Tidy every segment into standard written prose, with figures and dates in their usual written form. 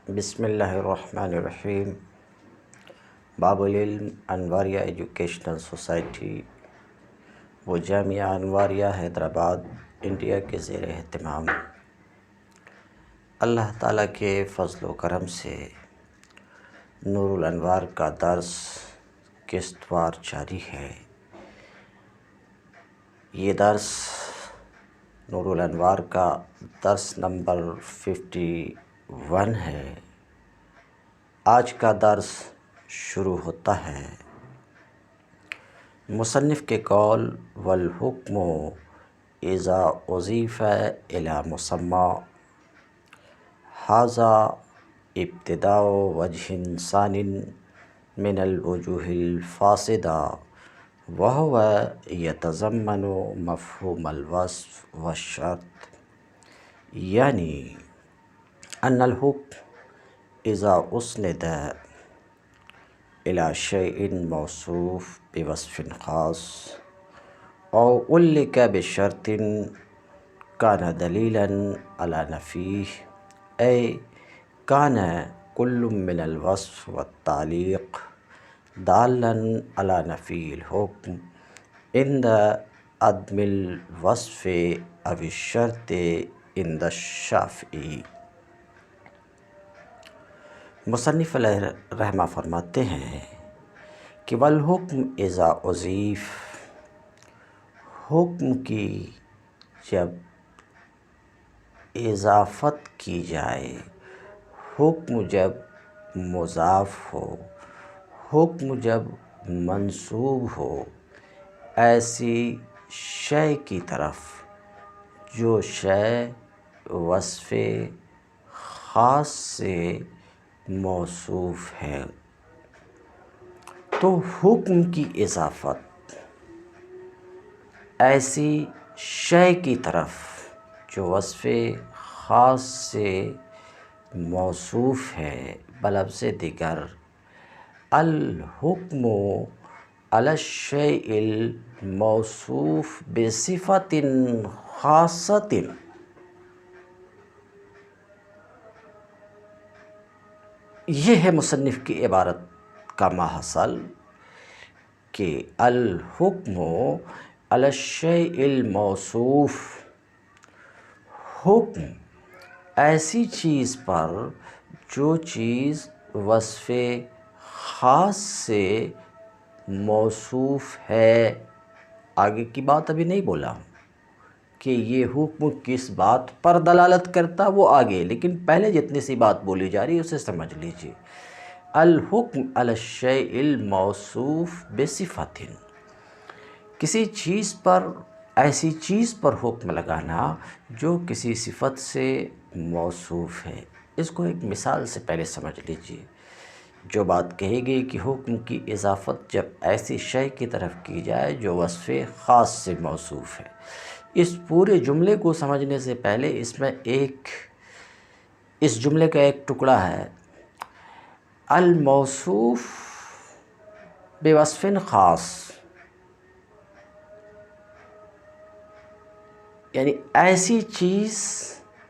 بسم اللہ الرحمن الرحیم۔ باب العلم انواریہ ایجوکیشنل سوسائٹی و جامعہ انواریہ حیدرآباد انڈیا کے زیر اہتمام اللہ تعالیٰ کے فضل و کرم سے نور الانوار کا درس قسط وار جاری ہے۔ یہ درس نور الانوار کا درس نمبر 51 ہے۔ آج کا درس شروع ہوتا ہے۔ مصنف کے قول والحکم اذا اضیف الی مسمی ھذا ابتداء وجہ ثانی من الوجوہ الفاسدہ وہو یتضمن مفہوم الوصف والشرط، یعنی ان الحکم اذا اسند الی شیء موصوف بوصف خاص او علق بشرط کان دلیلا علی نفیہ ای کان کل من الوصف والتعلیق دالا علی نفی الحکم عند عدم الوصف او الشرط عند الشافعی۔ مصنف علیہ رحمہ فرماتے ہیں کہ والحکم اذا اضیف، حکم کی جب اضافت کی جائے، حکم جب مضاف ہو، حکم جب منسوب ہو ایسی شے کی طرف جو شے وصف خاص سے موصوف ہے، تو حکم کی اضافت ایسی شے کی طرف جو وصف خاص سے موصوف ہے، بلفظ دیگر الحکم علی الشیء الموصوف بصفۃ خاصۃ، یہ ہے مصنف کی عبارت کا ماحصل کہ الحکم علی الشیء الموصوف، حکم ایسی چیز پر جو چیز وصف خاص سے موصوف ہے۔ آگے کی بات ابھی نہیں بولا ہوں کہ یہ حکم کس بات پر دلالت کرتا وہ آگے، لیکن پہلے جتنی سی بات بولی جا رہی ہے اسے سمجھ لیجیے۔ الحکم علی الشیء الموصوف بصفۃ، کسی چیز پر، ایسی چیز پر حکم لگانا جو کسی صفت سے موصوف ہے۔ اس کو ایک مثال سے پہلے سمجھ لیجیے۔ جو بات کہی گئی کہ حکم کی اضافت جب ایسی شے کی طرف کی جائے جو وصف خاص سے موصوف ہے، اس پورے جملے کو سمجھنے سے پہلے اس جملے کا ایک ٹکڑا ہے الموصوف بوصف خاص، یعنی ایسی چیز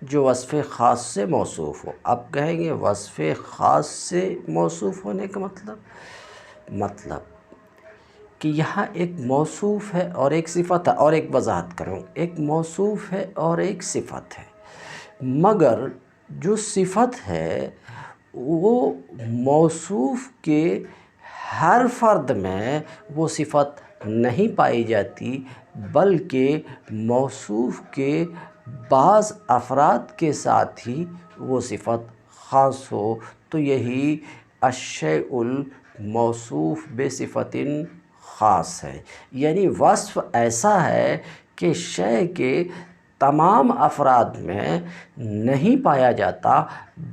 جو وصف خاص سے موصوف ہو۔ اب کہیں گے وصف خاص سے موصوف ہونے کا مطلب کہ یہاں ایک موصوف ہے اور ایک صفت ہے، اور ایک وضاحت کروں، ایک موصوف ہے اور ایک صفت ہے، مگر جو صفت ہے وہ موصوف کے ہر فرد میں وہ صفت نہیں پائی جاتی، بلکہ موصوف کے بعض افراد کے ساتھ ہی وہ صفت خاص ہو، تو یہی الشیء الموصوف بصفۃ خاص ہے۔ یعنی وصف ایسا ہے کہ شے کے تمام افراد میں نہیں پایا جاتا،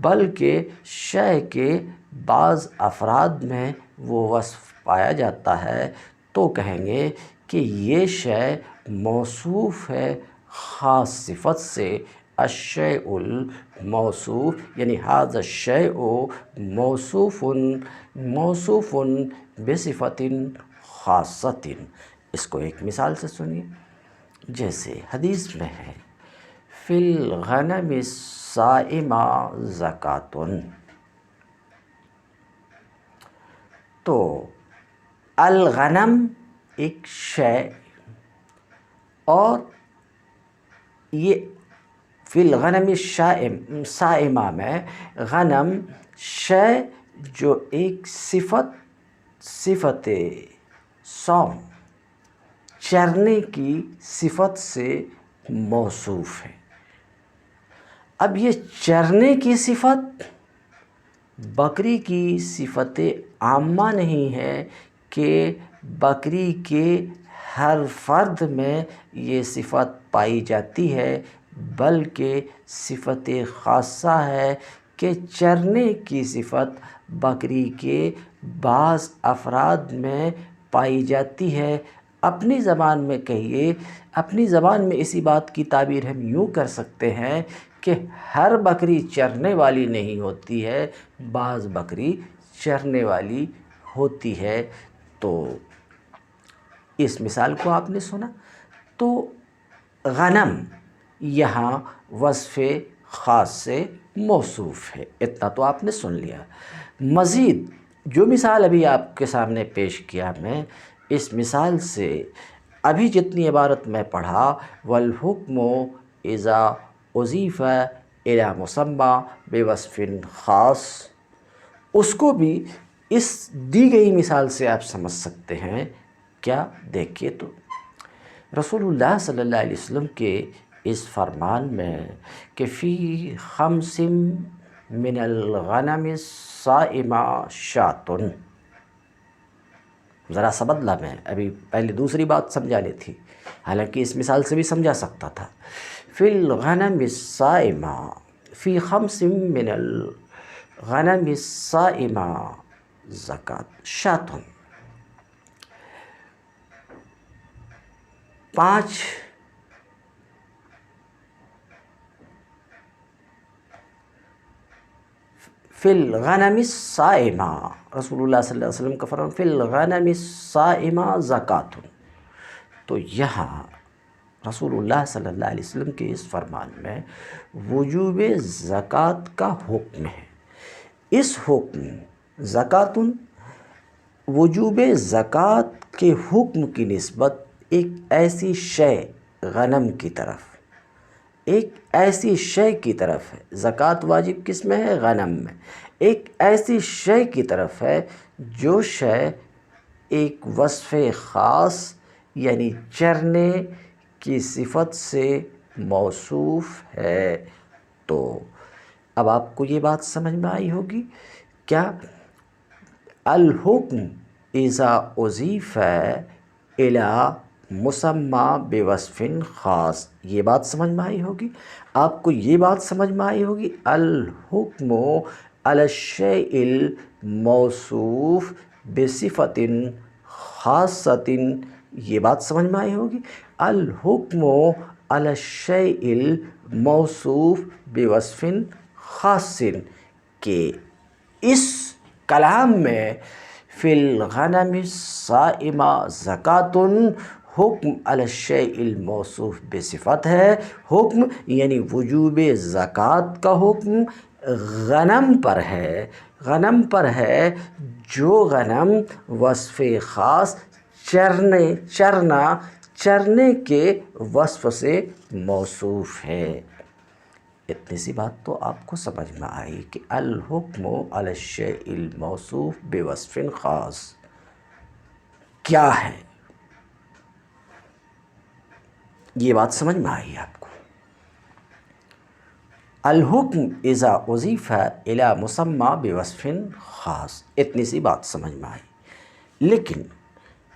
بلکہ شے کے بعض افراد میں وہ وصف پایا جاتا ہے، تو کہیں گے کہ یہ شے موصوف ہے خاص صفت سے۔ الشیء الموصوف یعنی ھذا الشیء موصوف بصفۃ خاصۃ۔ اس کو ایک مثال سے سنیے، جیسے حدیث میں ہے فی الغنم الصائمہ زکوٰۃ، تو الغنم ایک شے، اور یہ فی الغنم سائمہ میں غنم شے جو ایک صفت صوم، چرنے کی صفت سے موصوف ہے۔ اب یہ چرنے کی صفت بکری کی صفت عامہ نہیں ہے کہ بکری کے ہر فرد میں یہ صفت پائی جاتی ہے، بلکہ صفت خاصہ ہے کہ چرنے کی صفت بکری کے بعض افراد میں پائی جاتی ہے۔ اپنی زبان میں کہیے، اپنی زبان میں اسی بات کی تعبیر ہم یوں کر سکتے ہیں کہ ہر بکری چرنے والی نہیں ہوتی ہے، بعض بکری چرنے والی ہوتی ہے۔ تو اس مثال کو آپ نے سنا، تو غنم یہاں وصف خاص سے موصوف ہے، اتنا تو آپ نے سن لیا۔ مزید جو مثال ابھی آپ کے سامنے پیش کیا میں، اس مثال سے ابھی جتنی عبارت میں پڑھا، والحکم اذا اضیف الی مسمی بوصف خاص، اس کو بھی اس دی گئی مثال سے آپ سمجھ سکتے ہیں۔ کیا؟ دیکھیے تو رسول اللہ صلی اللہ علیہ وسلم کے اس فرمان میں کہ فی خمس من الغنم الصائمہ شاۃ، ذرا سا بدلا میں، ابھی پہلے دوسری بات سمجھانی تھی، حالانکہ اس مثال سے بھی سمجھا سکتا تھا۔ فی الغنم الصائمہ، فی خمس من الغنم الصائمہ زکوٰۃ شاۃ، 5 فی الغنم الصائمہ، رسول اللہ صلی اللہ علیہ وسلم کا فرمان فی الغنم الصائمہ زکوٰۃ۔ تو یہاں رسول اللہ صلی اللہ علیہ وسلم کے اس فرمان میں وجوب زکوٰۃ کا حکم ہے۔ اس حکم زکوٰۃ، وجوب زکوٰۃ کے حکم کی نسبت ایک ایسی شے غنم کی طرف، ایک ایسی شے کی طرف ہے۔ زکوٰۃ واجب کس میں ہے؟ غنم میں۔ ایک ایسی شے کی طرف ہے جو شے ایک وصف خاص یعنی چرنے کی صفت سے موصوف ہے۔ تو اب آپ کو یہ بات سمجھ میں آئی ہوگی کیا؟ الحکم اذا اضیف الی مسمی بوصف خاص، یہ بات سمجھ میں آئی ہوگی۔ آپ کو یہ بات سمجھ میں آئی ہوگی الحکم علی الشیء الموصوف بصفت خاصۃ، یہ بات سمجھ میں آئی ہوگی۔ الحکم علی الشیء الموصوف بوصف خاص، کہ اس کلام میں فی الغنم الصائمہ زکوٰۃ، حکم علی الشیء الموصوف بصفت ہے۔ حکم یعنی وجوب زکوٰۃ کا حکم غنم پر ہے، غنم پر ہے جو غنم وصف خاص چرنے کے وصف سے موصوف ہے۔ اتنی سی بات تو آپ کو سمجھ میں آئی کہ الحکم علی الشیء الموصوف بوصف خاص کیا ہے، یہ بات سمجھ میں آئی آپ کو۔ الحکم اذا اضیف الی مسمی بوصف خاص، اتنی سی بات سمجھ میں آئی۔ لیکن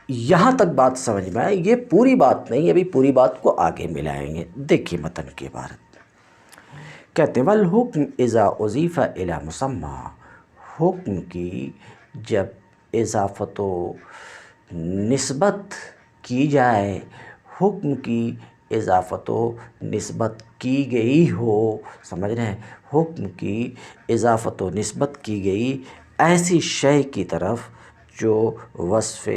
یہاں تک بات سمجھ میں آئی، یہ پوری بات نہیں، ابھی پوری بات کو آگے ملائیں گے۔ دیکھیے متن کی عبارت، کہتے ہیں والحکم اذا اضیف الی مسمی، حکم کی جب اضافت و نسبت کی جائے، حکم کی اضافت و نسبت کی گئی ہو، سمجھ رہے ہیں، حکم کی اضافت و نسبت کی گئی ایسی شے کی طرف جو وصف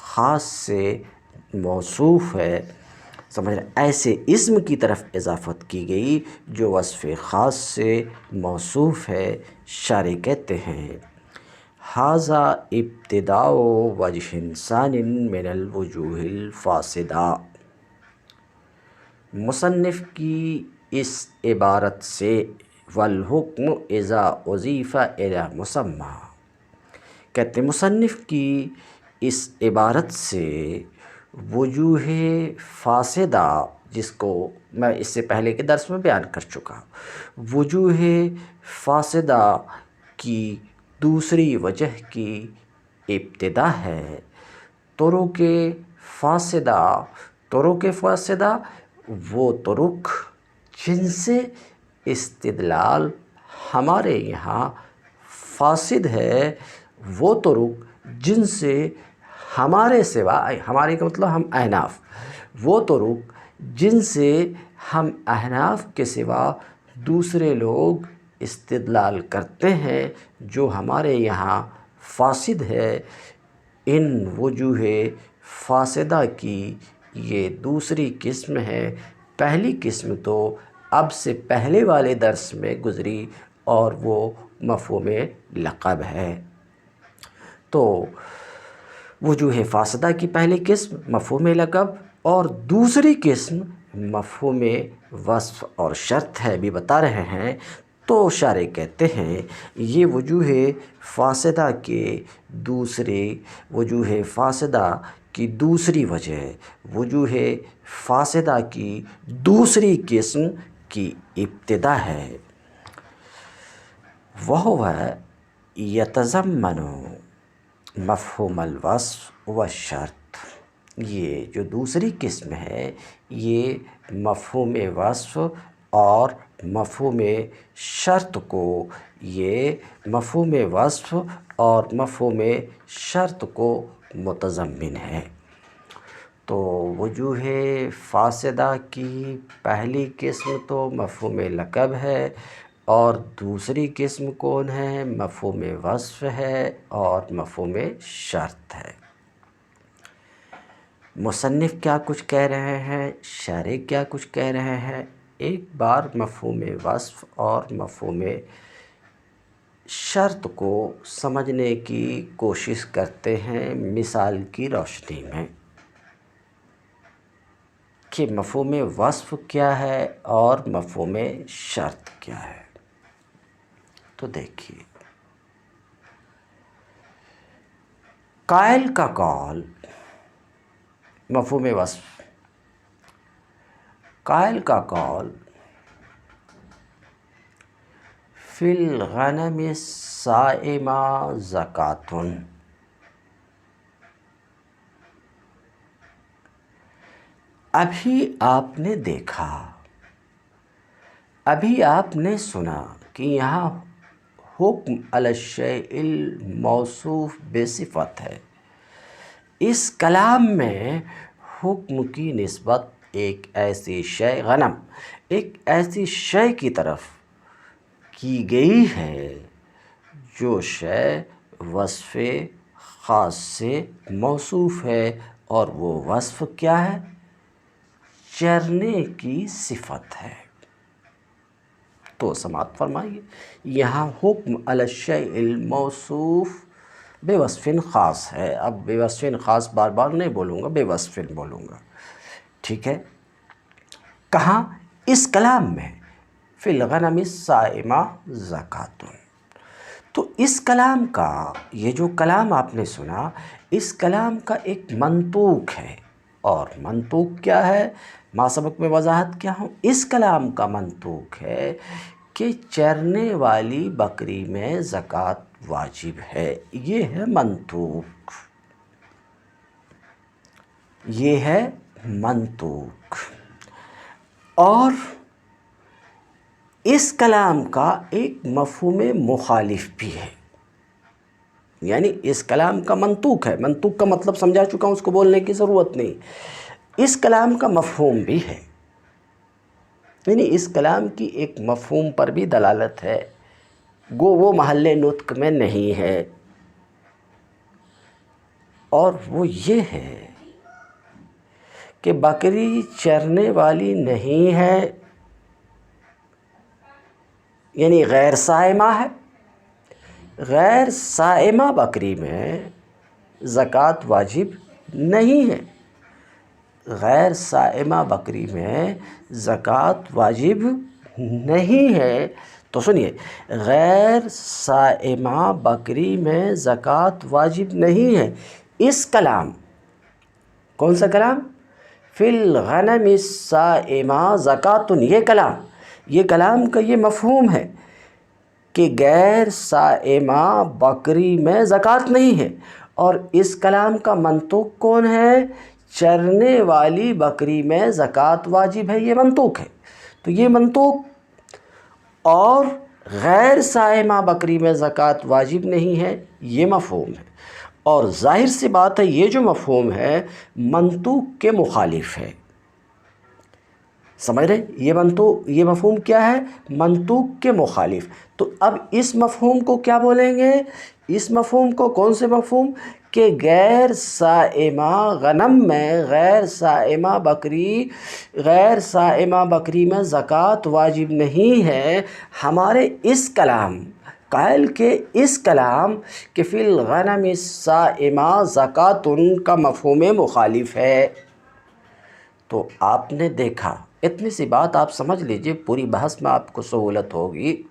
خاص سے موصوف ہے، سمجھ رہے ہیں، ایسے اسم کی طرف اضافت کی گئی جو وصف خاص سے موصوف ہے۔ شارح کہتے ہیں ھذا ابتداء وجہ ثان من الوجوہ الفاسدہ۔ مصنف کی اس عبارت سے والحکم اذا اضیف الی مسمی، کہتے مصنف کی اس عبارت سے وجوہ فاسدہ، جس کو میں اس سے پہلے کے درس میں بیان کر چکا ہوں، وجوہ فاسدہ کی دوسری وجہ کی ابتدا ہے طرق فاسدہ۔ طرق فاسدہ وہ طرق جن سے استدلال ہمارے یہاں فاسد ہے، وہ طرق جن سے ہمارے سوا، ہمارے کا مطلب ہم احناف، وہ طرق جن سے ہم احناف کے سوا دوسرے لوگ استدلال کرتے ہیں، جو ہمارے یہاں فاسد ہے، ان وجوہ فاسدہ کی یہ دوسری قسم ہے۔ پہلی قسم تو اب سے پہلے والے درس میں گزری اور وہ مفہوم لقب ہے۔ تو وجوہ فاسدہ کی پہلی قسم مفہوم لقب اور دوسری قسم مفہوم وصف اور شرط ہے، بھی بتا رہے ہیں۔ تو شارح کہتے ہیں یہ وجوہ فاسدہ کے دوسرے وجوہ فاسدہ کی دوسری وجہ، وجوہ فاسدہ کی دوسری قسم کی ابتدا ہے۔ وہو یتضمن مفہوم الوصف والشرط۔ یہ جو دوسری قسم ہے یہ مفہوم وصف اور مفہوم شرط کو، یہ مفہوم وصف اور مفہوم شرط کو متضمن ہے۔ تو وجوہ فاسدہ کی پہلی قسم تو مفہوم لقب ہے اور دوسری قسم کون ہے؟ مفہوم وصف ہے اور مفہوم شرط ہے۔ مصنف کیا کچھ کہہ رہے ہیں، شارح کیا کچھ کہہ رہے ہیں، ایک بار مفہوم وصف اور مفہوم شرط کو سمجھنے کی کوشش کرتے ہیں مثال کی روشنی میں کہ مفہوم وصف کیا ہے اور مفہوم شرط کیا ہے۔ تو دیکھیے، قائل کا قول مفہوم وصف، قائل کا قول فی الغنم الصائمہ زکوٰۃ۔ ابھی آپ نے دیکھا، ابھی آپ نے سنا کہ یہاں حکم علی الشیء الموصوف بصفت ہے۔ اس کلام میں حکم کی نسبت ایک ایسی شے، غنم، ایک ایسی شے کی طرف کی گئی ہے جو شے وصف خاص سے موصوف ہے، اور وہ وصف کیا ہے؟ چرنے کی صفت ہے۔ تو سماعت فرمائیے، یہاں حکم علی الشیء الموصوف بے وصف خاص ہے۔ اب بے وصف خاص بار بار نہیں بولوں گا، بے وصف بولوں گا، ٹھیک ہے؟ کہاں؟ اس کلام میں، فی الغنم الصائمہ زکوٰۃ۔ تو اس کلام کا، یہ جو کلام آپ نے سنا، اس کلام کا ایک منطوق ہے، اور منطوق کیا ہے؟ ما سبق میں وضاحت کیا ہوں، اس کلام کا منطوق ہے کہ چرنے والی بکری میں زکوٰۃ واجب ہے۔ یہ ہے منطوق، یہ ہے منطوق۔ اور اس کلام کا ایک مفہوم مخالف بھی ہے، یعنی اس کلام کا منطوق ہے، منطوق کا مطلب سمجھا چکا ہوں، اس کو بولنے کی ضرورت نہیں۔ اس کلام کا مفہوم بھی ہے، یعنی اس کلام کی ایک مفہوم پر بھی دلالت ہے، گو وہ محل نطق میں نہیں ہے، اور وہ یہ ہے کہ بکری چرنے والی نہیں ہے، یعنی غیر صائمہ ہے۔ غیر صائمہ بکری میں زکوٰۃ واجب نہیں ہے، غیر صائمہ بکری میں زکوٰۃ واجب نہیں ہے۔ تو سنیے، غیر صائمہ بکری میں زکوٰۃ واجب نہیں ہے، اس کلام، کون سا کلام؟ فی الغنم الصائمہ زکوٰۃ، یہ کلام کا یہ مفہوم ہے کہ غیر صائمہ بکری میں زکوٰۃ نہیں ہے، اور اس کلام کا منطوق کون ہے؟ چرنے والی بکری میں زکوٰۃ واجب ہے، یہ منطوق ہے۔ تو یہ منطوق اور غیر صائمہ بکری میں زکوٰۃ واجب نہیں ہے، یہ مفہوم ہے، اور ظاہر سی بات ہے یہ جو مفہوم ہے منطوق کے مخالف ہے۔ سمجھ رہے؟ یہ مفہوم کیا ہے؟ منطوق کے مخالف۔ تو اب اس مفہوم کو کیا بولیں گے؟ اس مفہوم کو کون سے مفہوم؟ کہ غیر صائمہ غنم میں غیر صائمہ بکری میں زکوٰۃ واجب نہیں ہے، ہمارے اس کلام قائل کے اس کلام کہ فی الغنم الصائمہ زکوٰۃ کا مفہوم مخالف ہے۔ تو آپ نے دیکھا، اتنی سی بات آپ سمجھ لیجئے، پوری بحث میں آپ کو سہولت ہوگی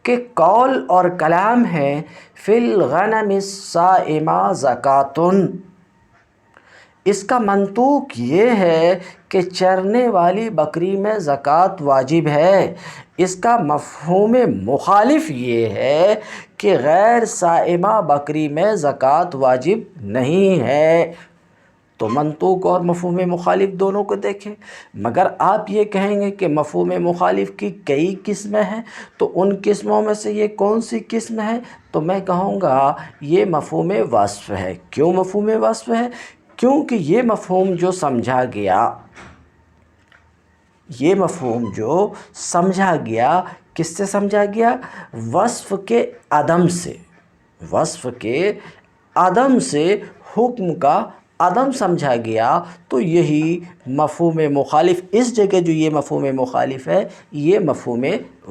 کہ قول اور کلام ہے فی الغنم الصائمہ زکوٰۃ، اس کا منطوق یہ ہے کہ چرنے والی بکری میں زکوٰۃ واجب ہے، اس کا مفہوم مخالف یہ ہے کہ غیر صائمہ بکری میں زکوٰۃ واجب نہیں ہے۔ تو منطوق اور مفہوم مخالف دونوں کو دیکھیں، مگر آپ یہ کہیں گے کہ مفہوم مخالف کی کئی قسمیں ہیں، تو ان قسموں میں سے یہ کون سی قسم ہے؟ تو میں کہوں گا یہ مفہوم وصف ہے۔ کیوں مفہوم وصف ہے؟ کیونکہ یہ مفہوم جو سمجھا گیا کس سے سمجھا گیا؟ وصف کے عدم سے حکم کا عدم سمجھا گیا، تو یہی مفہوم مخالف، اس جگہ جو یہ مفہوم مخالف ہے یہ مفہوم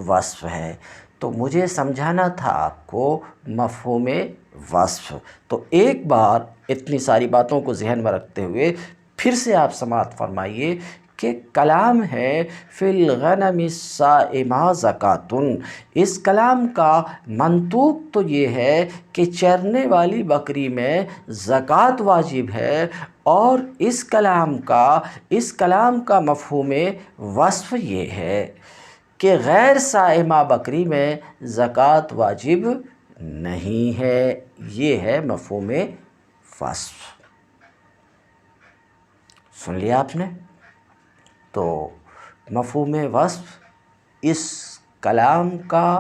وصف ہے۔ تو مجھے سمجھانا تھا آپ کو مفہوم وصف۔ تو ایک بار اتنی ساری باتوں کو ذہن میں رکھتے ہوئے پھر سے آپ سماعت فرمائیے کہ کلام ہے فی الغنم الصائمہ زکوٰۃ، اس کلام کا منطوق تو یہ ہے کہ چرنے والی بکری میں زکوٰۃ واجب ہے، اور اس کلام کا مفہوم وصف یہ ہے کہ غیر صائمہ بکری میں زکوٰۃ واجب نہیں ہے، یہ ہے مفہوم وصف۔ سن لیا آپ نے؟ تو مفہوم وصف، اس کلام کا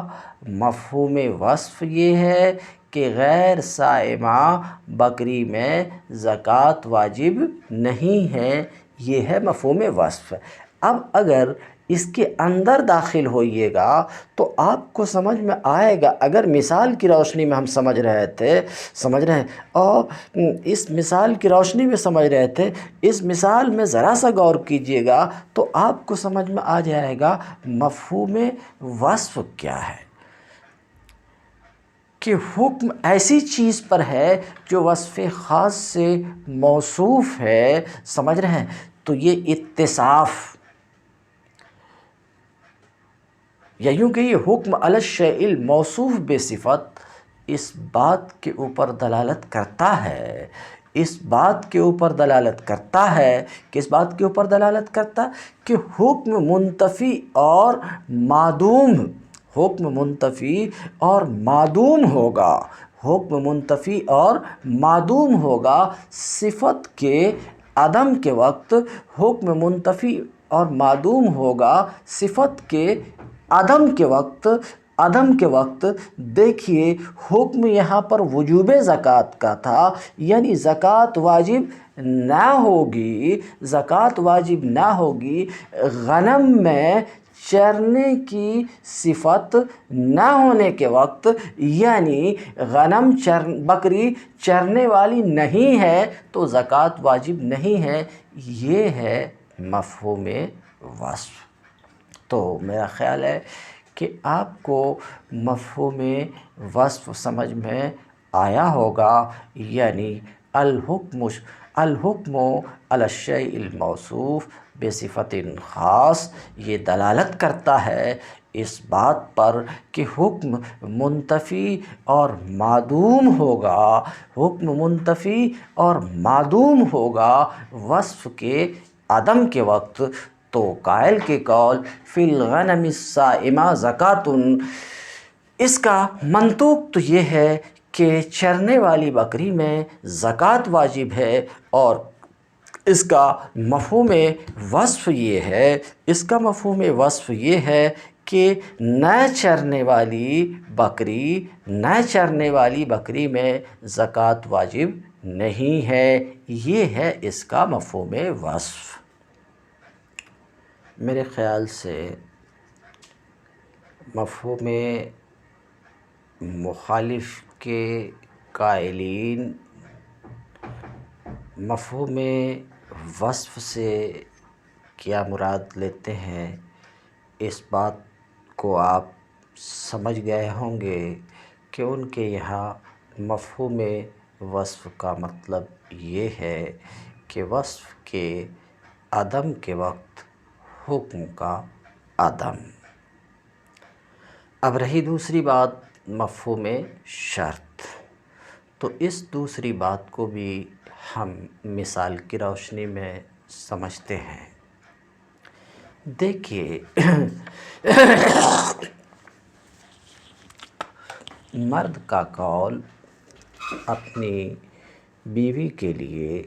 مفہوم وصف یہ ہے کہ غیر صائمہ بکری میں زکوٰۃ واجب نہیں ہے، یہ ہے مفہوم وصف۔ اب اگر اس کے اندر داخل ہوئیے گا تو آپ کو سمجھ میں آئے گا، اگر مثال کی روشنی میں ہم سمجھ رہے اور اس مثال کی روشنی میں سمجھ رہے تھے، اس مثال میں ذرا سا غور کیجئے گا تو آپ کو سمجھ میں آ جائے گا مفہوم وصف کیا ہے، کہ حکم ایسی چیز پر ہے جو وصف خاص سے موصوف ہے، سمجھ رہے ہیں؟ تو یہ اتصاف، یا یوں کہ یہ حکم علی الشیء الموصوف بصفت، اس بات کے اوپر دلالت کرتا ہے، کس بات کے اوپر دلالت کرتا کہ حکم منتفی اور معدوم ہوگا، صفت کے عدم کے وقت حکم منتفی اور معدوم ہوگا، صفت کے عدم کے وقت دیکھیے حکم یہاں پر وجوب زکوٰۃ کا تھا، یعنی زکوٰۃ واجب نہ ہوگی غنم میں چرنے کی صفت نہ ہونے کے وقت، یعنی بکری چرنے والی نہیں ہے تو زکوٰۃ واجب نہیں ہے، یہ ہے مفہوم وصف۔ تو میرا خیال ہے کہ آپ کو مفہوم وصف سمجھ میں آیا ہوگا، یعنی الحکم علی الشیء الموصوف بصفت خاص، یہ دلالت کرتا ہے اس بات پر کہ حکم منتفی اور معدوم ہوگا وصف کے عدم کے وقت۔ تو قائل کے قول فی الغنم الصائمہ زکوٰۃ، اس کا منطوق تو یہ ہے کہ چرنے والی بکری میں زکوٰۃ واجب ہے، اور اس کا مفہوم وصف یہ ہے کہ نہ چرنے والی بکری میں زکوٰۃ واجب نہیں ہے۔ یہ ہے اس کا مفہوم وصف۔ میرے خیال سے مفہوم مخالف کے قائلین مفہوم وصف سے کیا مراد لیتے ہیں، اس بات کو آپ سمجھ گئے ہوں گے کہ ان کے یہاں مفہوم وصف کا مطلب یہ ہے کہ وصف کے عدم کے وقت حکم کا عدم۔ اب رہی دوسری بات مفہوم شرط، تو اس دوسری بات کو بھی ہم مثال کی روشنی میں سمجھتے ہیں۔ دیکھیے، مرد کا قول اپنی بیوی کے لیے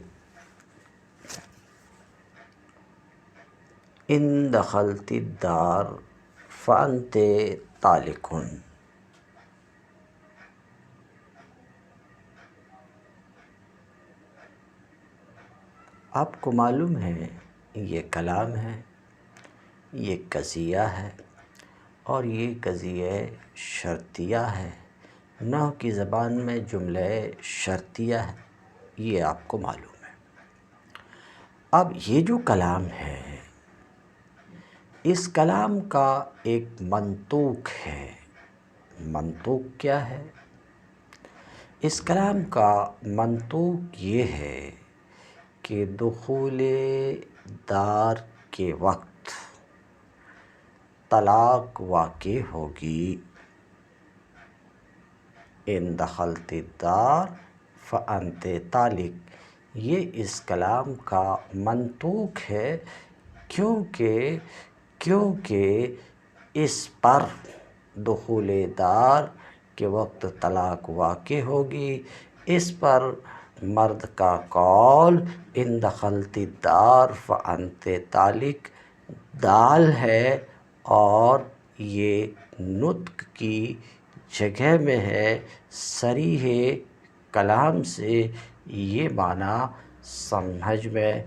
ان دخلت الدار فانت طالق، آپ کو معلوم ہے یہ کلام ہے، یہ قضیہ ہے، اور یہ قضیہ شرطیہ ہے۔ نحو کی زبان میں جملہ شرطیہ ہے، یہ آپ کو معلوم ہے۔ اب یہ جو کلام ہے، اس کلام کا ایک منطوق ہے۔ منطوق کیا ہے؟ اس کلام کا منطوق یہ ہے کہ دخول دار کے وقت طلاق واقع ہوگی۔ ان دخلت الدار فانت طالق، یہ اس کلام کا منطوق ہے، کیونکہ اس پر دخول دار کے وقت طلاق واقع ہوگی۔ اس پر مرد کا قول ان دخلت الدار فانت طالق دال ہے، اور یہ نطق کی جگہ میں ہے۔ صریح کلام سے یہ معنی سمجھ میں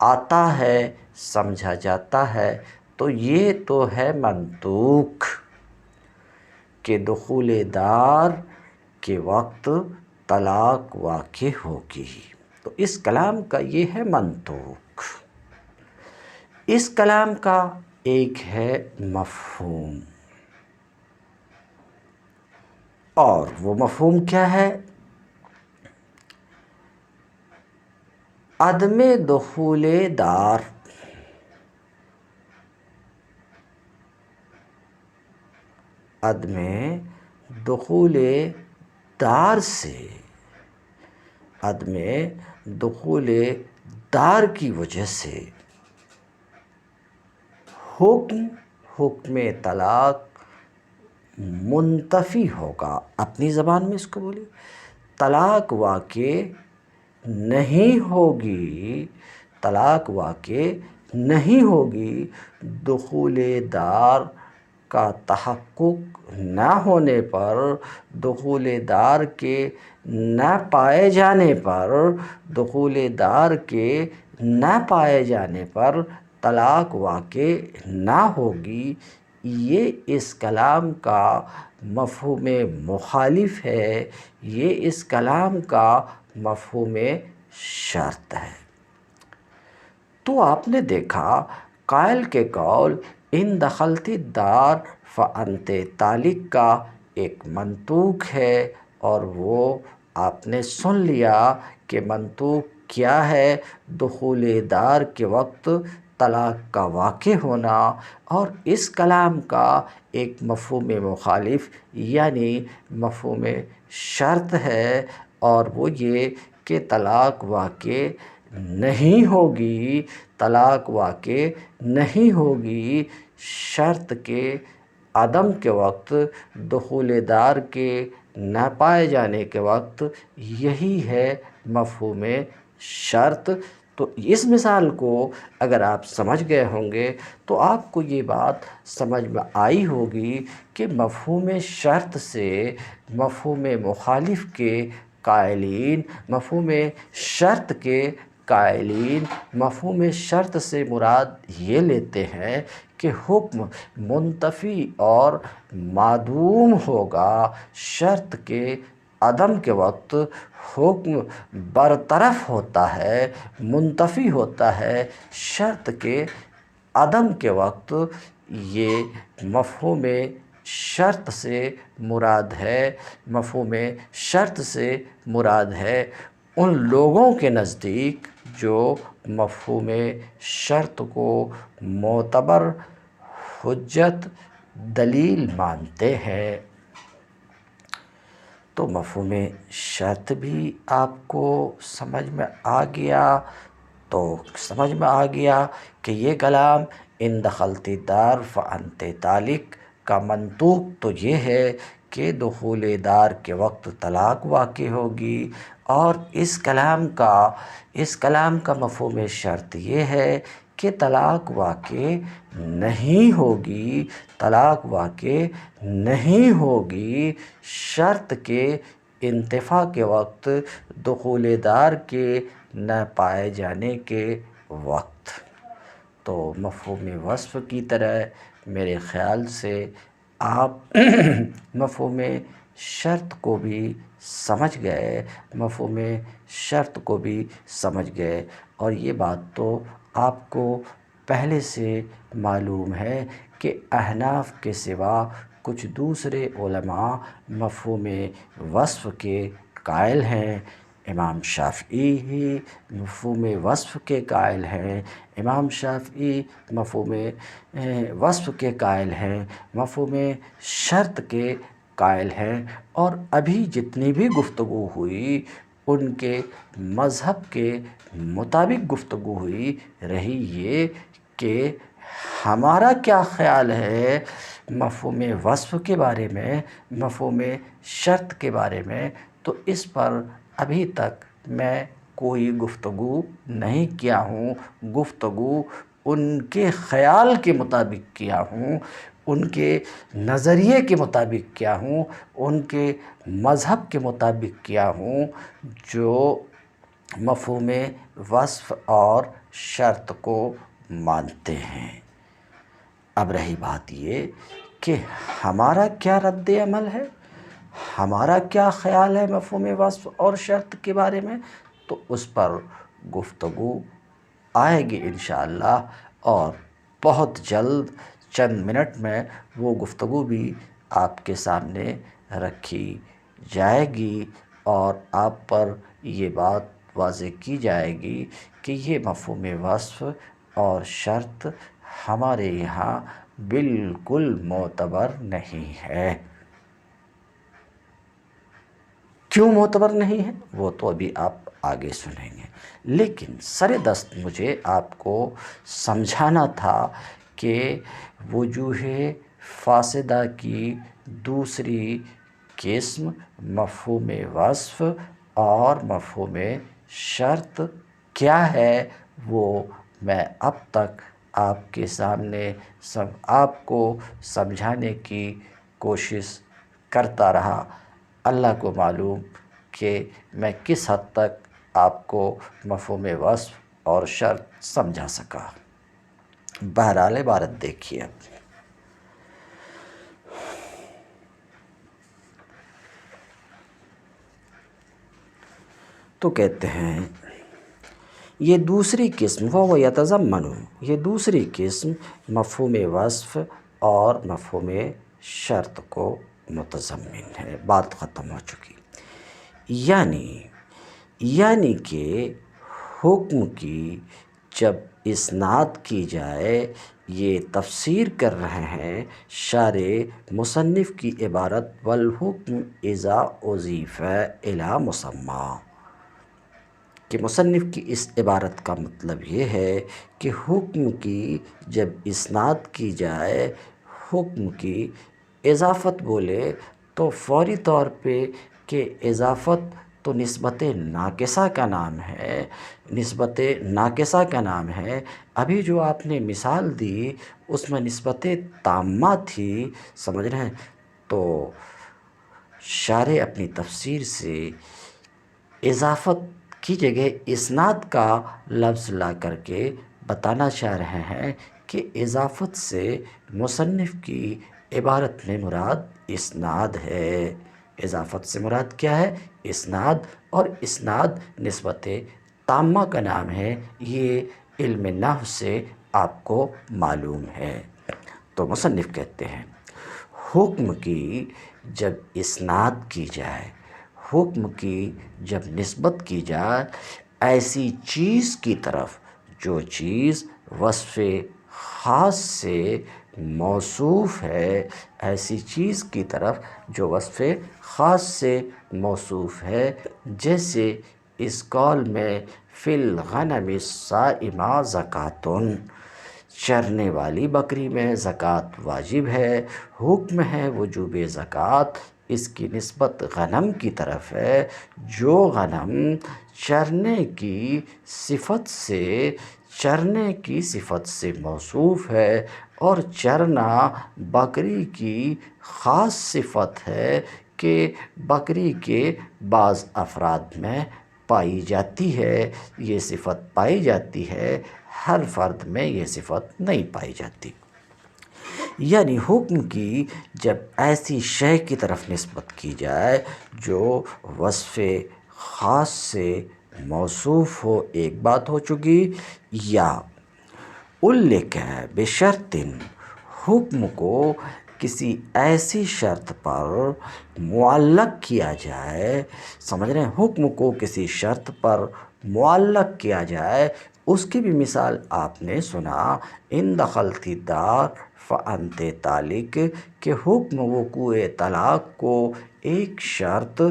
آتا ہے، سمجھا جاتا ہے۔ تو یہ تو ہے منطوق کہ دخول دار کے وقت طلاق واقع ہوگی، تو اس کلام کا یہ ہے منطوق۔ اس کلام کا ایک ہے مفہوم، اور وہ مفہوم کیا ہے؟ عدم دخول دار، عدم دخول دار سے، عدم دخول دار کی وجہ سے حکم طلاق منتفی ہوگا۔ اپنی زبان میں اس کو بولیے، طلاق واقع نہیں ہوگی، طلاق واقع نہیں ہوگی دخول دار کا تحقق نہ ہونے پر، دخول دار کے نہ پائے جانے پر، دخول دار کے نہ پائے جانے پر طلاق واقع نہ ہوگی۔ یہ اس کلام کا مفہوم مخالف ہے، یہ اس کلام کا مفہوم شرط ہے۔ تو آپ نے دیکھا قائل کے قول ان دخلت الدار فأنت طالق کا ایک منطوق ہے، اور وہ آپ نے سن لیا کہ منطوق کیا ہے، دخول دار کے وقت طلاق کا واقع ہونا، اور اس کلام کا ایک مفہوم مخالف یعنی مفہوم شرط ہے، اور وہ یہ کہ طلاق واقع نہیں ہوگی، طلاق واقع نہیں ہوگی شرط کے عدم کے وقت، دخول دار کے نہ پائے جانے کے وقت۔ یہی ہے مفہوم شرط۔ تو اس مثال کو اگر آپ سمجھ گئے ہوں گے تو آپ کو یہ بات سمجھ میں آئی ہوگی کہ مفہوم شرط سے مفہوم مخالف کے قائلین، مفہوم شرط کے قائلین مفہوم شرط سے مراد یہ لیتے ہیں کہ حکم منتفی اور معدوم ہوگا، شرط کے عدم کے وقت حکم برطرف ہوتا ہے، منتفی ہوتا ہے، شرط کے عدم کے وقت۔ یہ مفہوم شرط سے مراد ہے، مفہوم شرط سے مراد ہے ان لوگوں کے نزدیک جو مفہوم شرط کو معتبر حجت دلیل مانتے ہیں۔ تو مفہوم شرط بھی آپ کو سمجھ میں آ گیا، تو سمجھ میں آ گیا کہ یہ کلام ان دخلت دار فانت طالق کا منطوق تو یہ ہے کہ دخول دار کے وقت طلاق واقع ہوگی، اور اس کلام کا مفہوم شرط یہ ہے کہ طلاق واقع نہیں ہوگی، طلاق واقع نہیں ہوگی شرط کے انتفاع کے وقت، دخول دار کے نہ پائے جانے کے وقت۔ تو مفہوم وصف کی طرح میرے خیال سے آپ مفہوم شرط کو بھی سمجھ گئے، مفہوم شرط کو بھی سمجھ گئے، اور یہ بات تو آپ کو پہلے سے معلوم ہے کہ احناف کے سوا کچھ دوسرے علماء مفہوم وصف کے قائل ہیں۔ امام شافعی ہی مفہوم وصف کے قائل ہیں، امام شافعی مفہوم وصف کے قائل ہیں، مفہوم شرط کے قائل ہیں، اور ابھی جتنی بھی گفتگو ہوئی ان کے مذہب کے مطابق گفتگو ہوئی رہی یہ کہ ہمارا کیا خیال ہے مفہوم وصف کے بارے میں، مفہوم شرط کے بارے میں، تو اس پر ابھی تک میں کوئی گفتگو نہیں کیا ہوں، گفتگو ان کے خیال کے مطابق کیا ہوں، ان کے نظریے کے مطابق کیا ہوں، ان کے مذہب کے مطابق کیا ہوں، جو مفہوم وصف اور شرط کو مانتے ہیں۔ اب رہی بات یہ کہ ہمارا کیا رد عمل ہے، ہمارا کیا خیال ہے مفہوم وصف اور شرط کے بارے میں، تو اس پر گفتگو آئے گی انشاءاللہ، اور بہت جلد چند منٹ میں وہ گفتگو بھی آپ کے سامنے رکھی جائے گی، اور آپ پر یہ بات واضح کی جائے گی کہ یہ مفہوم وصف اور شرط ہمارے یہاں بالکل معتبر نہیں ہے۔ کیوں معتبر نہیں ہے وہ تو ابھی آپ آگے سنیں گے، لیکن سر دست مجھے آپ کو سمجھانا تھا کہ وجوہ فاسدہ کی دوسری قسم مفہوم وصف اور مفہوم شرط کیا ہے، وہ میں اب تک آپ کے سامنے آپ کو سمجھانے کی کوشش کرتا رہا۔ اللہ کو معلوم کہ میں کس حد تک آپ کو مفہوم وصف اور شرط سمجھا سکا۔ بہرحال عبارت دیکھیے اب۔ تو کہتے ہیں یہ دوسری قسم وہ یتضمن، یہ دوسری قسم مفہوم وصف اور مفہوم شرط کو متضمن ہے. بات ختم ہو چکی. یعنی کہ حکم کی جب اسناد کی جائے، یہ تفسیر کر رہے ہیں شارح مصنف کی عبارت والحکم اذا اضیف الی مسمی، کہ مصنف کی اس عبارت کا مطلب یہ ہے کہ حکم کی جب اسناد کی جائے، حکم کی اضافت بولے تو فوری طور پہ کہ اضافت تو نسبت ناقصہ کا نام ہے، نسبت ناقصہ کا نام ہے. ابھی جو آپ نے مثال دی اس میں نسبت تامہ تھی، سمجھ رہے ہیں. تو شارح اپنی تفسیر سے اضافت کی جگہ اسناد کا لفظ لا کر کے بتانا چاہ رہے ہیں کہ اضافت سے مصنف کی عبارت میں مراد اسناد ہے. اضافت سے مراد کیا ہے؟ اسناد. اور اسناد نسبت تامہ کا نام ہے، یہ علم نحو سے آپ کو معلوم ہے. تو مصنف کہتے ہیں حکم کی جب اسناد کی جائے، حکم کی جب نسبت کی جائے ایسی چیز کی طرف جو چیز وصف خاص سے موصوف ہے، ایسی چیز کی طرف جو وصف خاص سے موصوف ہے. جیسے اس قول میں فی الغنم الصائمہ زکوٰۃ، چرنے والی بکری میں زکوٰۃ واجب ہے. حکم ہے وجوب زکوٰۃ، اس کی نسبت غنم کی طرف ہے جو غنم چرنے کی صفت سے موصوف ہے، اور چرنا بکری کی خاص صفت ہے کہ بکری کے بعض افراد میں پائی جاتی ہے. یہ صفت پائی جاتی ہے، ہر فرد میں یہ صفت نہیں پائی جاتی. یعنی حکم کی جب ایسی شے کی طرف نسبت کی جائے جو وصف خاص سے موصوف ہو، ایک بات ہو چکی. یا الک بشرط، حکم کو کسی ایسی شرط پر معلق کیا جائے، سمجھ رہے ہیں، حکم کو کسی شرط پر معلق کیا جائے. اس کی بھی مثال آپ نے سنا، ان دخلت الدار فانت طالق، کہ حکم وقوع طلاق کو ایک شرط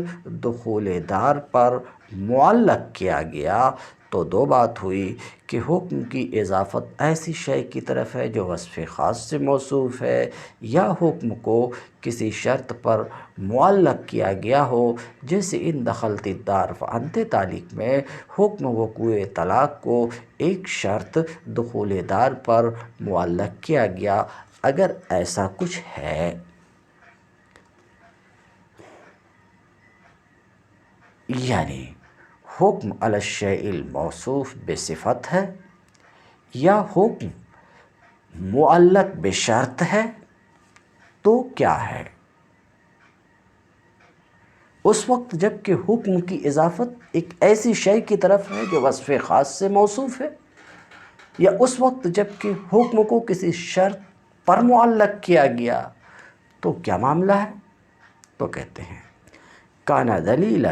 دخول دار پر معلق کیا گیا. تو دو بات ہوئی کہ حکم کی اضافت ایسی شے کی طرف ہے جو وصف خاص سے موصوف ہے، یا حکم کو کسی شرط پر معلق کیا گیا ہو. جیسے ان دخلت الدار فانت طالق میں حکم وقوع طلاق کو ایک شرط دخول دار پر معلق کیا گیا. اگر ایسا کچھ ہے، یعنی حکم علی الشیء الموصوف بصفت ہے یا حکم معلق بشرط ہے، تو کیا ہے؟ اس وقت جب کہ حکم کی اضافت ایک ایسی شے کی طرف ہے جو وصف خاص سے موصوف ہے، یا اس وقت جب کہ حکم کو کسی شرط پر معلق کیا گیا، تو کیا معاملہ ہے؟ تو کہتے ہیں کان دلیلا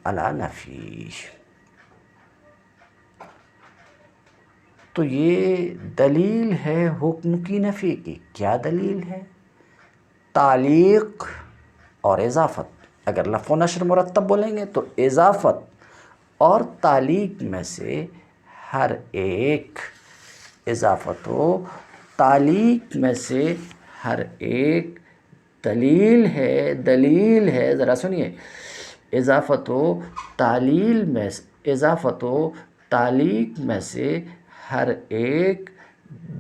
علی نفی، تو یہ دلیل ہے حکم کی نفی کی. کیا دلیل ہے؟ تعلیق اور اضافت. اگر لفظ و نشر مرتب بولیں گے تو اضافت اور تعلیق میں سے ہر ایک، اضافت و تعلیق میں سے ہر ایک دلیل ہے. ذرا سنیے، اضافت و تعلیق میں سے ہر ایک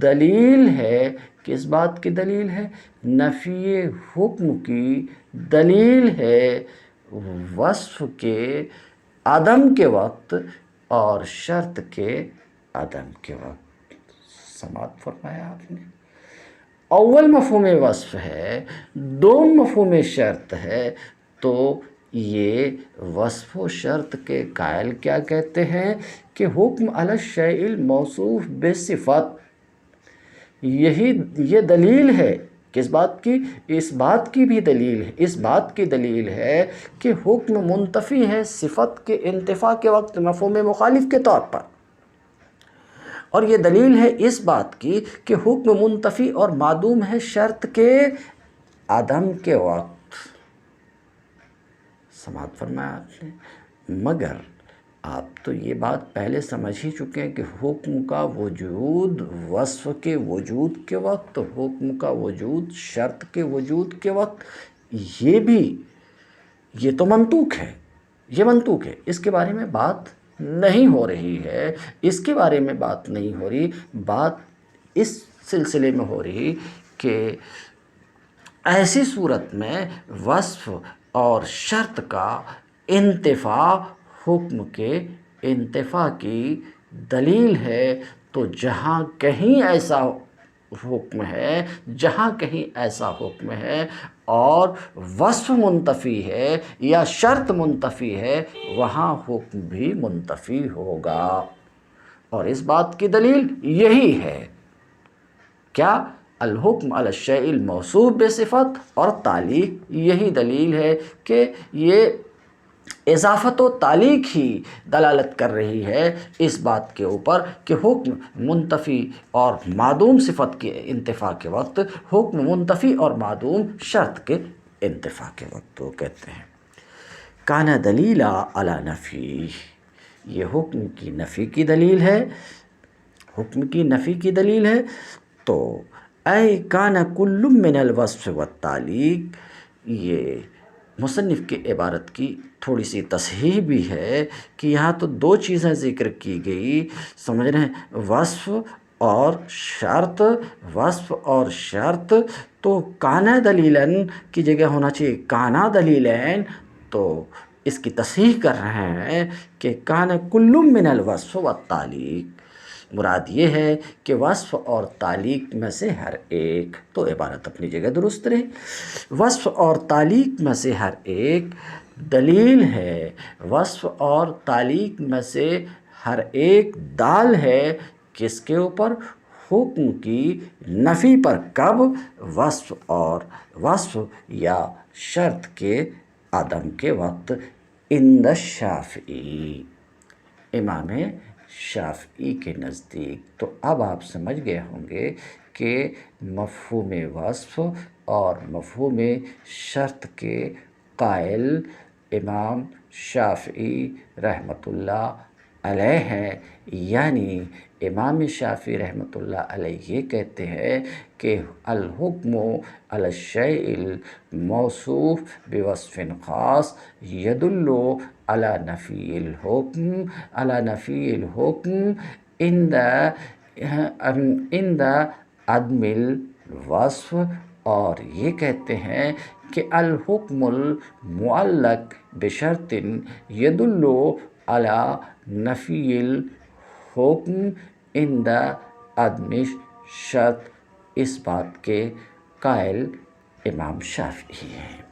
دلیل ہے. کس بات کی دلیل ہے؟ نفی حکم کی دلیل ہے، وصف کے عدم کے وقت اور شرط کے عدم کے وقت. سماعت فرمایا آپ نے. اول مفہوم وصف ہے، دوم مفہوم شرط ہے. تو یہ وصف و شرط کے قائل کیا کہتے ہیں کہ حکم علی الشیء الموصوف بصفت، یہ دلیل ہے کس بات کی؟ اس بات کی بھی دلیل ہے، اس بات کی دلیل ہے کہ حکم منتفی ہے صفت کے انتفاع کے وقت مفہوم مخالف کے طور پر، اور یہ دلیل ہے اس بات کی کہ حکم منتفی اور معدوم ہے شرط کے عدم کے وقت۔ سماعت فرمایا آپ نے؟ مگر آپ تو یہ بات پہلے سمجھ ہی چکے ہیں کہ حکم کا وجود وصف کے وجود کے وقت، حکم کا وجود شرط کے وجود کے وقت، یہ تو منطوق ہے، یہ منطوق ہے، اس کے بارے میں بات نہیں ہو رہی ہے، اس کے بارے میں بات نہیں ہو رہی، بات اس سلسلے میں ہو رہی کہ ایسی صورت میں وصف اور شرط کا انتفاع حکم کے انتفاع کی دلیل ہے۔ تو جہاں کہیں ایسا حکم ہے، جہاں کہیں ایسا حکم ہے اور وصف منتفی ہے یا شرط منتفی ہے، وہاں حکم بھی منتفی ہوگا، اور اس بات کی دلیل یہی ہے۔ کیا؟ الحکم علی الشیء الموصوف بصفت اور تعلیق، یہی دلیل ہے کہ یہ اضافت و تعلیق ہی دلالت کر رہی ہے اس بات کے اوپر کہ حکم منتفی اور معدوم صفت کے انتفاع کے وقت، حکم منتفی اور معدوم شرط کے انتفاع کے وقت۔ وہ کہتے ہیں کان دلیلا علی نفی، یہ حکم کی نفی کی دلیل ہے، حکم کی نفی کی دلیل ہے۔ تو اے کان کل من الوصف والتعلیق، یہ مصنف کی عبارت کی تھوڑی سی تصحیح بھی ہے کہ یہاں تو دو چیزیں ذکر کی گئی، سمجھ رہے ہیں، وصف اور شرط، وصف اور شرط، تو کانا دلیلن کی جگہ ہونا چاہیے کانا دلیلین، تو اس کی تصحیح کر رہے ہیں کہ کان کل من الوصف والتعلیق، مراد یہ ہے کہ وصف اور تعلیق میں سے ہر ایک، تو عبارت اپنی جگہ درست رہی، وصف اور تعلیق میں سے ہر ایک دلیل ہے، وصف اور تعلیق میں سے ہر ایک دال ہے، کس کے اوپر؟ حکم کی نفی پر۔ کب؟ وصف یا شرط کے عدم کے وقت، عند الشافعی، امام شافعی کے نزدیک۔ تو اب آپ سمجھ گئے ہوں گے کہ مفہوم وصف اور مفہوم شرط کے قائل امام شافعی رحمۃ اللہ علیہ ہیں، یعنی امام شافعی رحمۃ اللہ علیہ یہ کہتے ہیں کہ الحکم علی الشیء الموصوف بوصف خاص یدل علی نفی الحکم عند عدم الوصف، اور یہ کہتے ہیں کہ الحکم المعلق بشرط یدل علی نفی الحکم عند عدم الشرط، اس بات کے قائل امام شافعی ہیں۔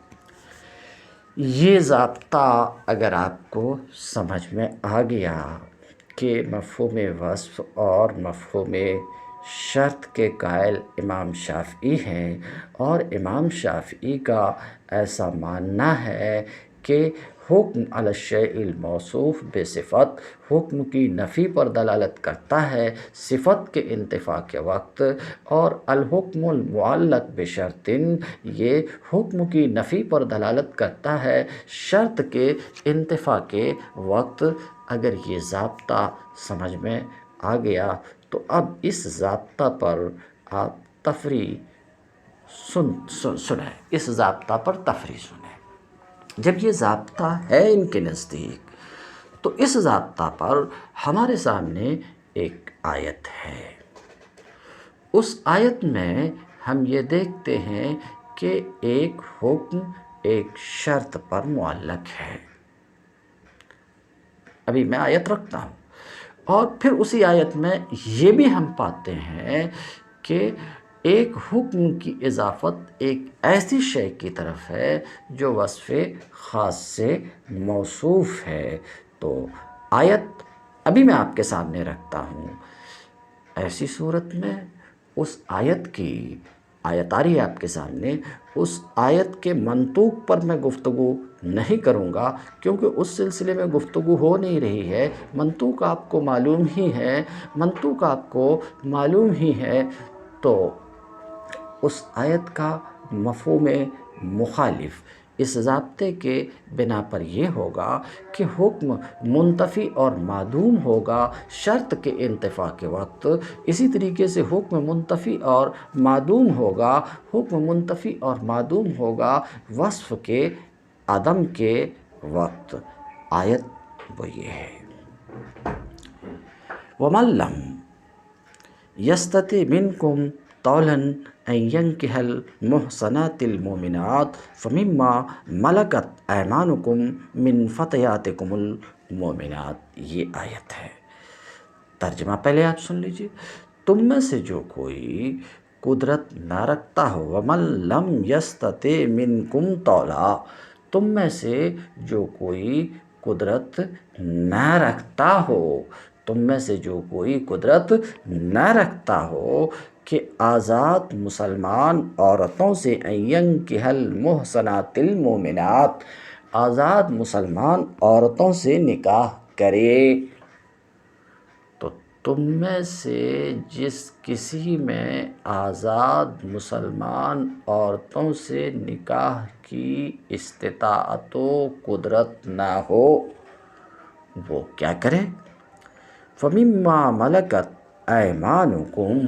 یہ ضابطہ اگر آپ کو سمجھ میں آ گیا کہ مفہوم وصف اور مفہوم شرط کے قائل امام شافعی ہیں، اور امام شافعی کا ایسا ماننا ہے کہ حکم علی الشیء الموصوف بصفت حکم کی نفی پر دلالت کرتا ہے صفت کے انتفاع کے وقت، اور الحکم المعلق بشرط یہ حکم کی نفی پر دلالت کرتا ہے شرط کے انتفاع کے وقت۔ اگر یہ ضابطہ سمجھ میں آ گیا تو اب اس ضابطہ پر آپ تفریع سنیں، اس ضابطہ پر تفریع سنیں۔ جب یہ ضابطہ ہے ان کے نزدیک، تو اس ضابطہ پر ہمارے سامنے ایک آیت ہے، اس آیت میں ہم یہ دیکھتے ہیں کہ ایک حکم ایک شرط پر معلق ہے۔ ابھی میں آیت رکھتا ہوں، اور پھر اسی آیت میں یہ بھی ہم پاتے ہیں کہ ایک حکم کی اضافت ایک ایسی شے کی طرف ہے جو وصف خاص سے موصوف ہے۔ تو آیت ابھی میں آپ کے سامنے رکھتا ہوں۔ ایسی صورت میں اس آیت کی آیت آ رہی ہے آپ کے سامنے، اس آیت کے منطوق پر میں گفتگو نہیں کروں گا، کیونکہ اس سلسلے میں گفتگو ہو نہیں رہی ہے۔ منطوق آپ کو معلوم ہی ہے، منطوق آپ کو معلوم ہی ہے، تو اس آیت کا مفہوم مخالف اس ضابطے کے بنا پر یہ ہوگا کہ حکم منتفی اور معدوم ہوگا شرط کے انتفاع کے وقت، اسی طریقے سے حکم منتفی اور معدوم ہوگا، حکم منتفی اور معدوم ہوگا وصف کے عدم کے وقت۔ آیت وہ یہ ہے، وَمَن لَّمْ يَسْتَطِعْ مِنكُمْ طَوْلًا أَن يَنكِحَ الْمُحْصَنَاتِ الْمُؤْمِنَاتِ فَمِمَّا مَلَكَتْ أَيْمَانُكُمْ مِنْ فَتَيَاتِكُمُ الْمُؤْمِنَاتِ، یہ آیت ہے۔ ترجمہ پہلے آپ سن لیجئے، تم میں سے جو کوئی قدرت نہ رکھتا ہو، وَمَن لَّمْ يَسْتَطِعْ مِنكُمْ طَوْلًا، تم میں سے جو کوئی قدرت نہ رکھتا ہو، تم میں سے جو کوئی قدرت نہ رکھتا ہو کہ آزاد مسلمان عورتوں سے ان ينكح المحصنات المؤمنات، آزاد مسلمان عورتوں سے نکاح کرے، تو تم میں سے جس کسی میں آزاد مسلمان عورتوں سے نکاح کی استطاعت و قدرت نہ ہو، وہ کیا کرے؟ فَمِمَّا مَلَكَتْ أَيْمَانُكُمْ،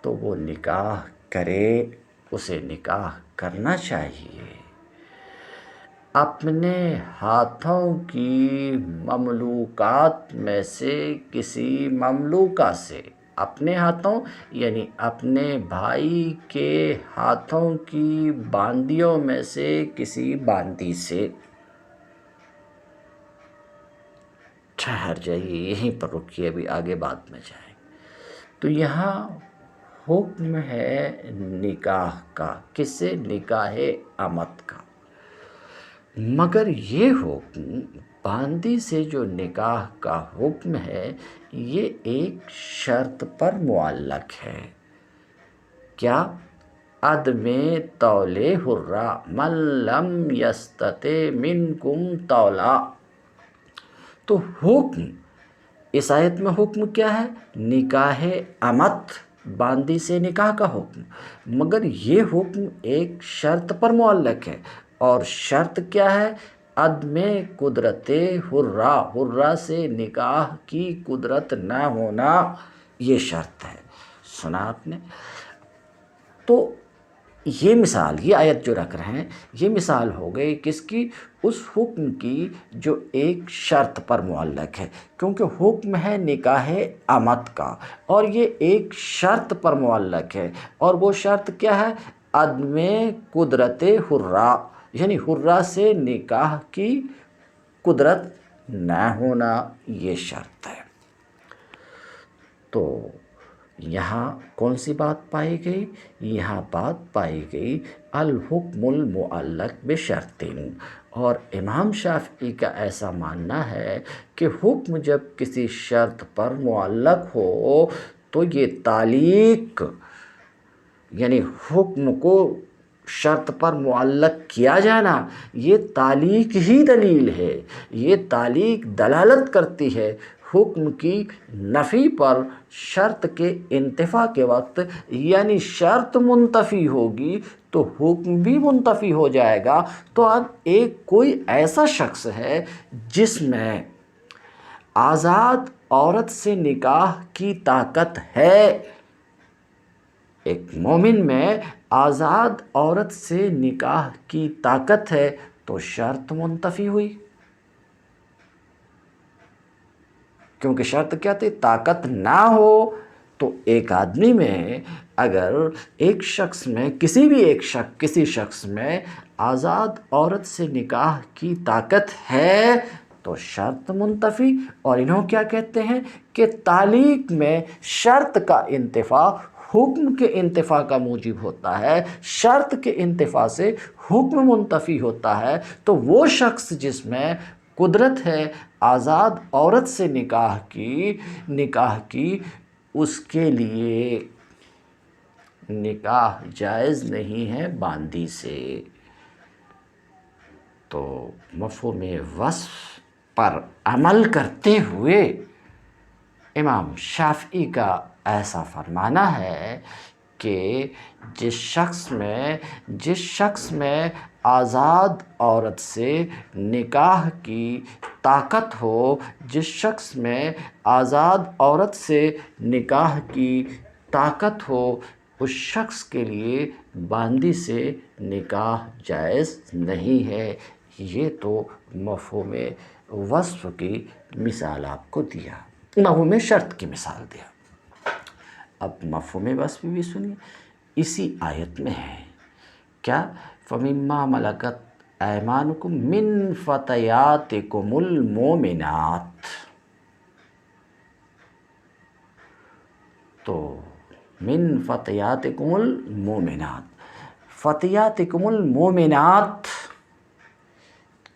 تو وہ نکاح کرے، اسے نکاح کرنا چاہیے اپنے ہاتھوں کی مملوکات میں سے کسی مملوکہ سے، اپنے ہاتھوں یعنی اپنے بھائی کے ہاتھوں کی باندیوں میں سے کسی باندی سے۔ ٹھہر جائیے، یہیں پر رکیے، ابھی آگے بعد میں جائیں۔ تو یہاں حکم ہے نکاح کا، کس سے؟ نکاح امت کا، مگر یہ حکم باندی سے جو نکاح کا حکم ہے یہ ایک شرط پر معلق ہے، کیا؟ عدم طول حرہ من لم یستطع منکم طولا، تو حکم اس آیت میں حکم کیا ہے؟ نکاح امت، باندی سے نکاح کا حکم، مگر یہ حکم ایک شرط پر معلق ہے، اور شرط کیا ہے؟ عدم قدرت حرہ، حرہ سے نکاح کی قدرت نہ ہونا، یہ شرط ہے۔ سنا آپ نے؟ تو یہ مثال، یہ آیت جو رکھ رہے ہیں، یہ مثال ہو گئی کس کی؟ اس حکم کی جو ایک شرط پر معلق ہے، کیونکہ حکم ہے نکاح امت کا اور یہ ایک شرط پر معلق ہے، اور وہ شرط کیا ہے؟ عدم قدرت حرہ، یعنی حرہ سے نکاح کی قدرت نہ ہونا، یہ شرط ہے۔ تو یہاں کون سی بات پائی گئی؟ یہاں بات پائی گئی الحکم المعلق بشرط، اور امام شافعی کا ایسا ماننا ہے کہ حکم جب کسی شرط پر معلق ہو تو یہ تعلیق، یعنی حکم کو شرط پر معلق کیا جانا، یہ تعلیق ہی دلیل ہے، یہ تعلیق دلالت کرتی ہے حکم کی نفی پر شرط کے انتفاع کے وقت، یعنی شرط منتفی ہوگی تو حکم بھی منتفی ہو جائے گا۔ تو اب ایک کوئی ایسا شخص ہے جس میں آزاد عورت سے نکاح کی طاقت ہے، ایک مومن میں آزاد عورت سے نکاح کی طاقت ہے، تو شرط منتفی ہوئی، کیونکہ شرط کیا تھی؟ طاقت نہ ہو۔ تو ایک آدمی میں اگر ایک شخص میں کسی شخص میں آزاد عورت سے نکاح کی طاقت ہے تو شرط منتفی، اور انہوں کیا کہتے ہیں کہ تعلیق میں شرط کا انتفاع حکم کے انتفاع کا موجب ہوتا ہے، شرط کے انتفاع سے حکم منتفی ہوتا ہے۔ تو وہ شخص جس میں قدرت ہے آزاد عورت سے نکاح کی، اس کے لیے نکاح جائز نہیں ہے باندی سے۔ تو مفہوم وصف پر عمل کرتے ہوئے امام شافعی کا ایسا فرمانا ہے کہ جس شخص میں آزاد عورت سے نکاح کی طاقت ہو، جس شخص میں آزاد عورت سے نکاح کی طاقت ہو، اس شخص کے لیے باندی سے نکاح جائز نہیں ہے۔ یہ تو مفہوم وصف کی مثال آپ کو دیا، مفہوم شرط کی مثال دیا۔ اب مفہوم وصف بھی سنیے، اسی آیت میں ہے کیا؟ فَمِمَّا مَلَكَتْ أَيْمَانُكُم مِّن فَتَيَاتِكُمُ الْمُؤْمِنَاتِ۔ تو من فتياتكم المؤمنات، فتياتكم المؤمنات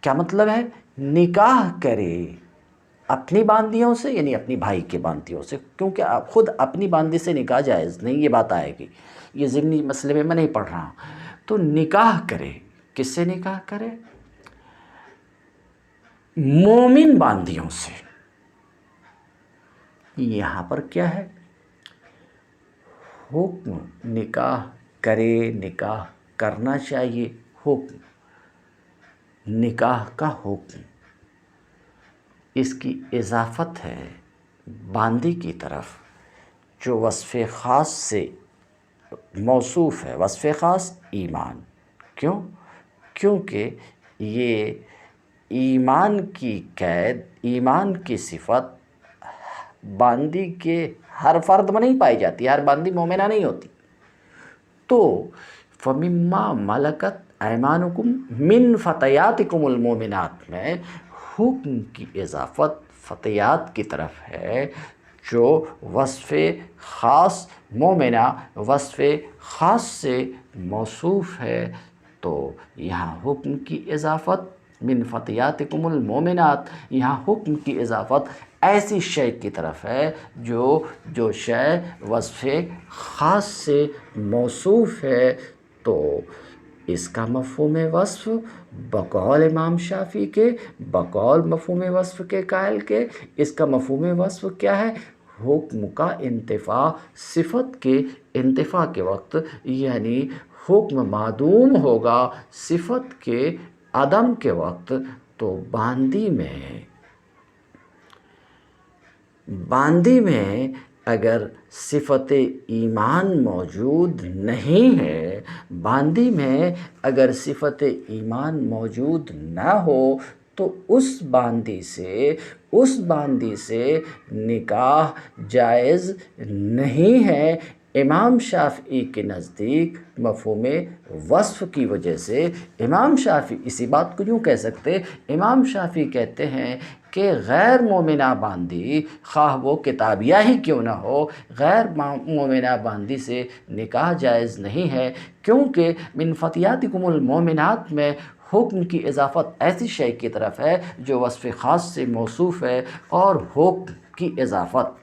کیا مطلب ہے؟ نکاح کرے اپنی باندیوں سے، یعنی اپنی بھائی کے باندیوں سے، کیونکہ خود اپنی باندی سے نکاح جائز نہیں، یہ بات آئے گی، یہ ضمنی مسئلے میں نہیں پڑھ رہا ہوں۔ تو نکاح کرے، کس سے نکاح کرے؟ مومن باندیوں سے۔ یہاں پر کیا ہے؟ حکم نکاح کرے، نکاح کرنا چاہیے، حکم نکاح کا حکم، اس کی اضافت ہے باندی کی طرف، جو وصف خاص سے موصوف ہے۔ وصف خاص ایمان، کیوں؟ کیونکہ یہ ایمان کی قید، ایمان کی صفت باندی کے ہر فرد میں نہیں پائی جاتی، ہر باندی مومنہ نہیں ہوتی۔ تو فَمِمَّا مَلَكَتْ أَيْمَانُكُم مِّن فَتَيَاتِكُمُ الْمُؤْمِنَاتِ میں حکم کی اضافت فتیات کی طرف ہے، جو وصف خاص مومنہ، وصف خاص سے موصوف ہے۔ تو یہاں حکم کی اضافت من فتیاتکم المؤمنات، یہاں حکم کی اضافت ایسی شے کی طرف ہے جو شے وصف خاص سے موصوف ہے۔ تو اس کا مفہوم وصف بقول امام شافعی کے، بقول مفہوم وصف کے قائل کے، اس کا مفہوم وصف کیا ہے؟ حکم کا انتفاع صفت کے انتفاع کے وقت، یعنی حکم معدوم ہوگا صفت کے عدم کے وقت۔ تو باندی میں اگر صفت ایمان موجود نہیں ہے، باندی میں اگر صفت ایمان موجود نہ ہو، تو اس باندی سے نکاح جائز نہیں ہے۔ امام شافعی کے نزدیک مفہوم وصف کی وجہ سے امام شافعی اسی بات کو یوں کہہ سکتے، امام شافعی کہتے ہیں کہ غیر مومنہ باندی، خواہ وہ کتابیہ ہی کیوں نہ ہو، غیر مومنہ باندی سے نکاح جائز نہیں ہے، کیونکہ من فتیاتکم المؤمنات میں حکم کی اضافت ایسی شے کی طرف ہے جو وصف خاص سے موصوف ہے، اور حکم کی اضافت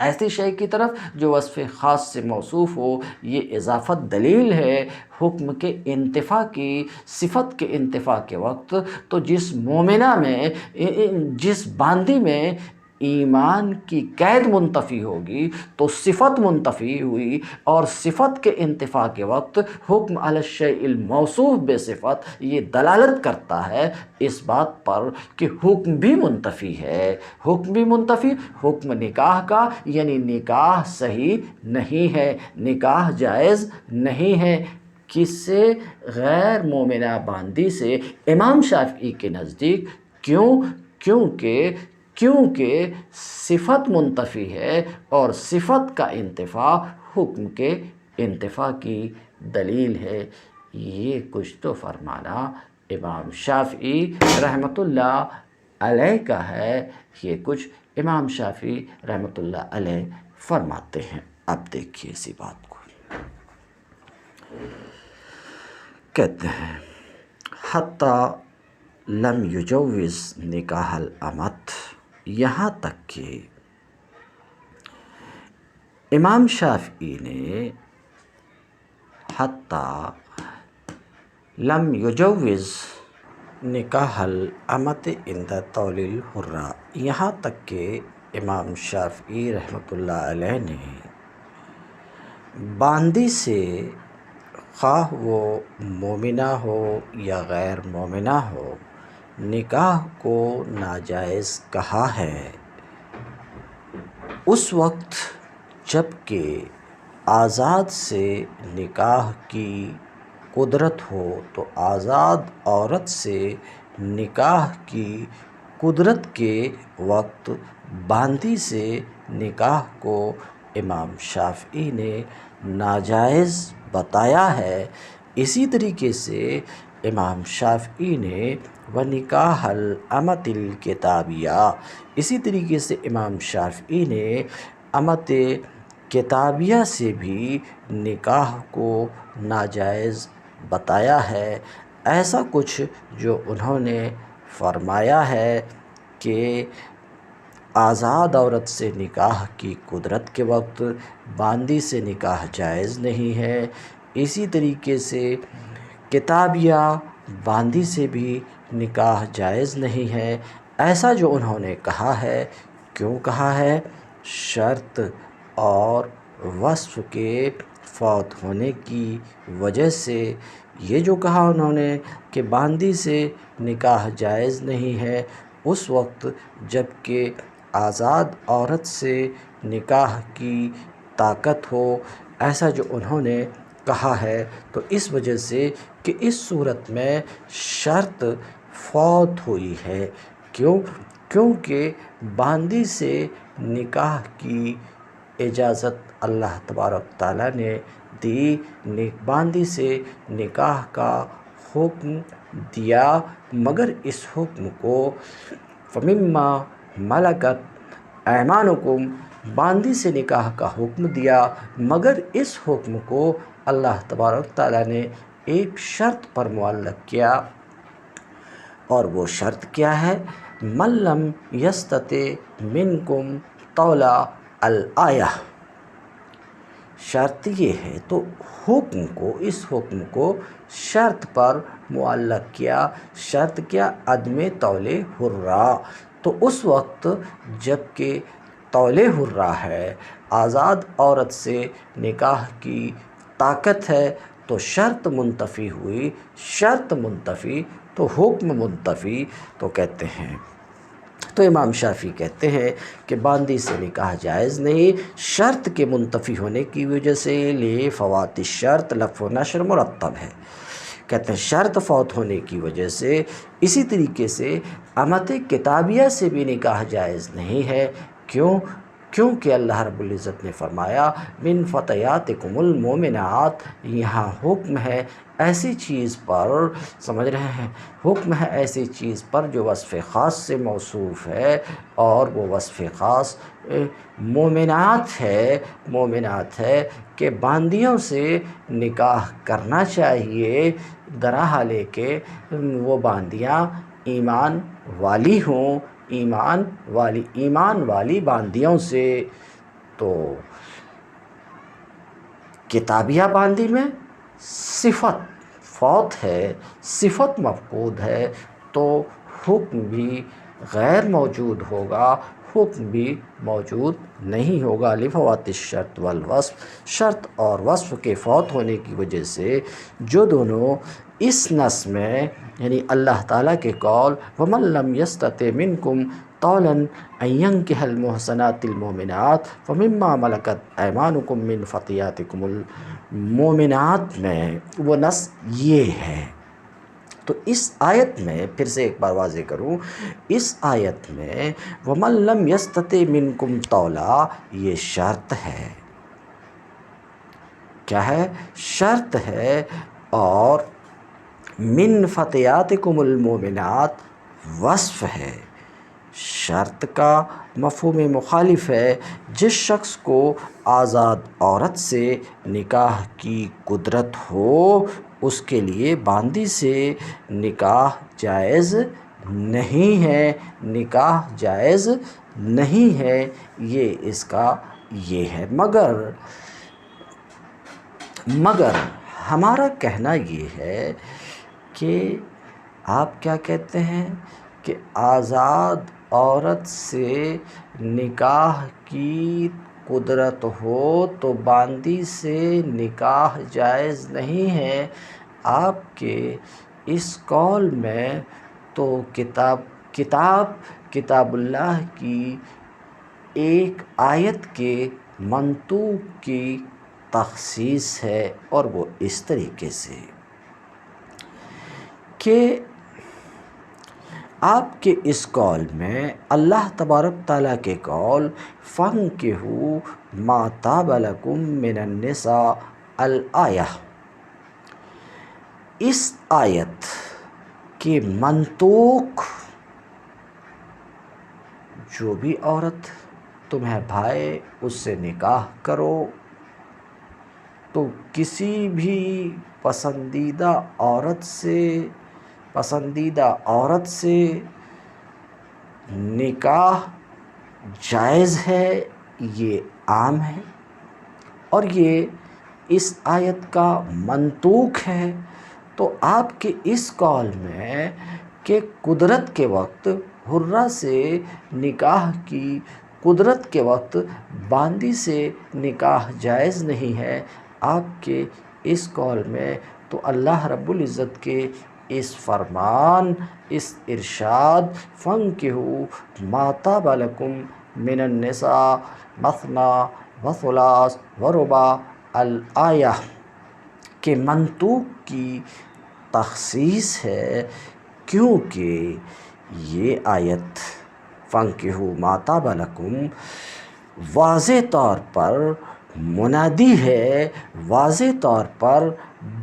ایسی شے کی طرف جو وصف خاص سے موصوف ہو، یہ اضافت دلیل ہے حکم کے انتفاع کی، صفت کے انتفاع کے وقت۔ تو جس مومنہ میں، جس باندی میں ایمان کی قید منتفی ہوگی، تو صفت منتفی ہوئی، اور صفت کے انتفاع کے وقت حکم علی الشیء الموصوف بصفت، یہ دلالت کرتا ہے اس بات پر کہ حکم بھی منتفی ہے، حکم بھی منتفی، حکم نکاح کا، یعنی نکاح صحیح نہیں ہے، نکاح جائز نہیں ہے۔ کس سے؟ غیر مومنہ باندی سے، امام شافعی کے نزدیک۔ کیونکہ صفت منتفی ہے، اور صفت کا انتفاع حکم کے انتفاع کی دلیل ہے۔ یہ کچھ تو فرمانا امام شافعی رحمۃ اللہ علیہ کا ہے، یہ کچھ امام شافعی رحمۃ اللہ علیہ فرماتے ہیں۔ اب دیکھیے اسی بات کو، کہتے ہیں حتیٰ لم یجوز نکاح الامت، یہاں تک کہ امام شافعی نے حتی لم یجوز نکاح الامت عند طول الحرہ، یہاں تک کہ امام شافعی رحمۃ اللہ علیہ نے باندی سے، خواہ وہ مومنہ ہو یا غیر مومنہ ہو، نکاح کو ناجائز کہا ہے اس وقت جب کہ آزاد سے نکاح کی قدرت ہو۔ تو آزاد عورت سے نکاح کی قدرت کے وقت باندی سے نکاح کو امام شافعی نے ناجائز بتایا ہے۔ اسی طریقے سے امام شافعی نے وَنِکَاحَ الْأَمَةِ الْكِتَابِیَّةِ، اسی طریقے سے امام شافعی نے امت کتابیہ سے بھی نکاح کو ناجائز بتایا ہے۔ ایسا کچھ جو انہوں نے فرمایا ہے کہ آزاد عورت سے نکاح کی قدرت کے وقت باندی سے نکاح جائز نہیں ہے، اسی طریقے سے کتابیہ باندی سے بھی نکاح جائز نہیں ہے۔ ایسا جو انہوں نے کہا ہے، کیوں کہا ہے؟ شرط اور وصف کے فوت ہونے کی وجہ سے یہ جو کہا انہوں نے کہ باندی سے نکاح جائز نہیں ہے اس وقت جب کہ آزاد عورت سے نکاح کی طاقت ہو، ایسا جو انہوں نے کہا ہے، تو اس وجہ سے کہ اس صورت میں شرط فوت ہوئی ہے۔ کیونکہ باندی سے نکاح کی اجازت اللہ تبارک تعالیٰ نے دی، باندی سے نکاح کا حکم دیا، مگر اس حکم کو فَمِمَّا مَلَكَتْ أَيْمَانُكُمْ، باندی سے نکاح کا حکم دیا، مگر اس حکم کو اللہ تبارک تعالیٰ نے ایک شرط پر معلق کیا، اور وہ شرط کیا ہے؟ مَن لَّمْ يَسْتَطِعْ مِنكُمْ طَوْلَ الْآیَةِ، شرط یہ ہے۔ تو اس حکم کو شرط پر معلق کیا۔ شرط کیا؟ عدم طول حرہ۔ تو اس وقت جب کہ طول حرہ ہے، آزاد عورت سے نکاح کی طاقت ہے، تو شرط منتفی ہوئی، شرط منتفی تو حکم منتفی، تو کہتے ہیں، تو امام شافعی کہتے ہیں کہ باندی سے نکاح جائز نہیں، شرط کے منتفی ہونے کی وجہ سے، لیے فوات الشرط لفظ و نشر مرتب ہے، کہتے ہیں شرط فوت ہونے کی وجہ سے۔ اسی طریقے سے امت کتابیہ سے بھی نکاح جائز نہیں ہے۔ کیونکہ اللہ رب العزت نے فرمایا من فتیاتکم المؤمنات، یہاں حکم ہے ایسی چیز پر، سمجھ رہے ہیں، حکم ہے ایسی چیز پر جو وصف خاص سے موصوف ہے، اور وہ وصف خاص مومنات ہے کہ باندیوں سے نکاح کرنا چاہیے، درحالے کہ وہ باندیاں ایمان والی ہوں، ایمان والی باندیوں سے۔ تو کتابیہ باندی میں صفت فوت ہے، صفت مفقود ہے، تو حکم بھی غیر موجود ہوگا، حکم بھی موجود نہیں ہوگا، لفوات الشرط والوصف، شرط اور وصف کے فوت ہونے کی وجہ سے، جو دونوں اس نص میں، یعنی اللہ تعالیٰ کے قول وَمَن لَّمْ يَسْتَطِعْ مِنكُمْ طَوْلًا أَن يَنكِحَ الْمُحْصَنَاتِ الْمُؤْمِنَاتِ فَمِمَّا مَلَكَتْ أَيْمَانُكُم مِّن فَتِيَاتِكُمُ الْمُؤْمِنَاتِ میں وہ نص یہ ہے۔ تو اس آیت میں پھر سے ایک بار واضح کروں، اس آیت میں وَمَن لَّمْ يَسْتَطِعْ مِنكُمْ طَوْلًا، یہ شرط ہے، کیا ہے؟ شرط ہے، اور من فتیاتکم المؤمنات وصف ہے، شرط کا مفہوم مخالف ہے۔ جس شخص کو آزاد عورت سے نکاح کی قدرت ہو اس کے لیے باندی سے نکاح جائز نہیں ہے، نکاح جائز نہیں ہے، یہ اس کا یہ ہے۔ مگر ہمارا کہنا یہ ہے کہ آپ کیا کہتے ہیں کہ آزاد عورت سے نکاح کی قدرت ہو تو باندی سے نکاح جائز نہیں ہے. آپ کے اس قول میں تو کتاب اللہ کی ایک آیت کے منطوق کی تخصیص ہے، اور وہ اس طریقے سے کہ آپ کے اس قول میں اللہ تبارک تعالیٰ کے قول فَانكِحُوا مَا طَابَ لَكُم مِّنَ النِّسَاءِ الآیہ، اس آیت کے منطوق جو بھی عورت تمہیں بھائے اس سے نکاح کرو تو کسی بھی پسندیدہ عورت سے نکاح جائز ہے، یہ عام ہے، اور یہ اس آیت کا منطوق ہے. تو آپ کے اس قول میں کہ قدرت کے وقت حرہ سے نکاح کی قدرت کے وقت باندی سے نکاح جائز نہیں ہے، آپ کے اس قول میں تو اللہ رب العزت کے اس فرمان، اس ارشاد فَانكِحُوا مَا طَابَ لَكُم مِّنَ النِّسَاءِ مَثْنَىٰ وَثُلَاثَ وَرُبَاعَ الآیہ کے منطوق کی تخصیص ہے، کیونکہ یہ آیت فَانكِحُوا مَا طَابَ لَكُم واضح طور پر منادی ہے، واضح طور پر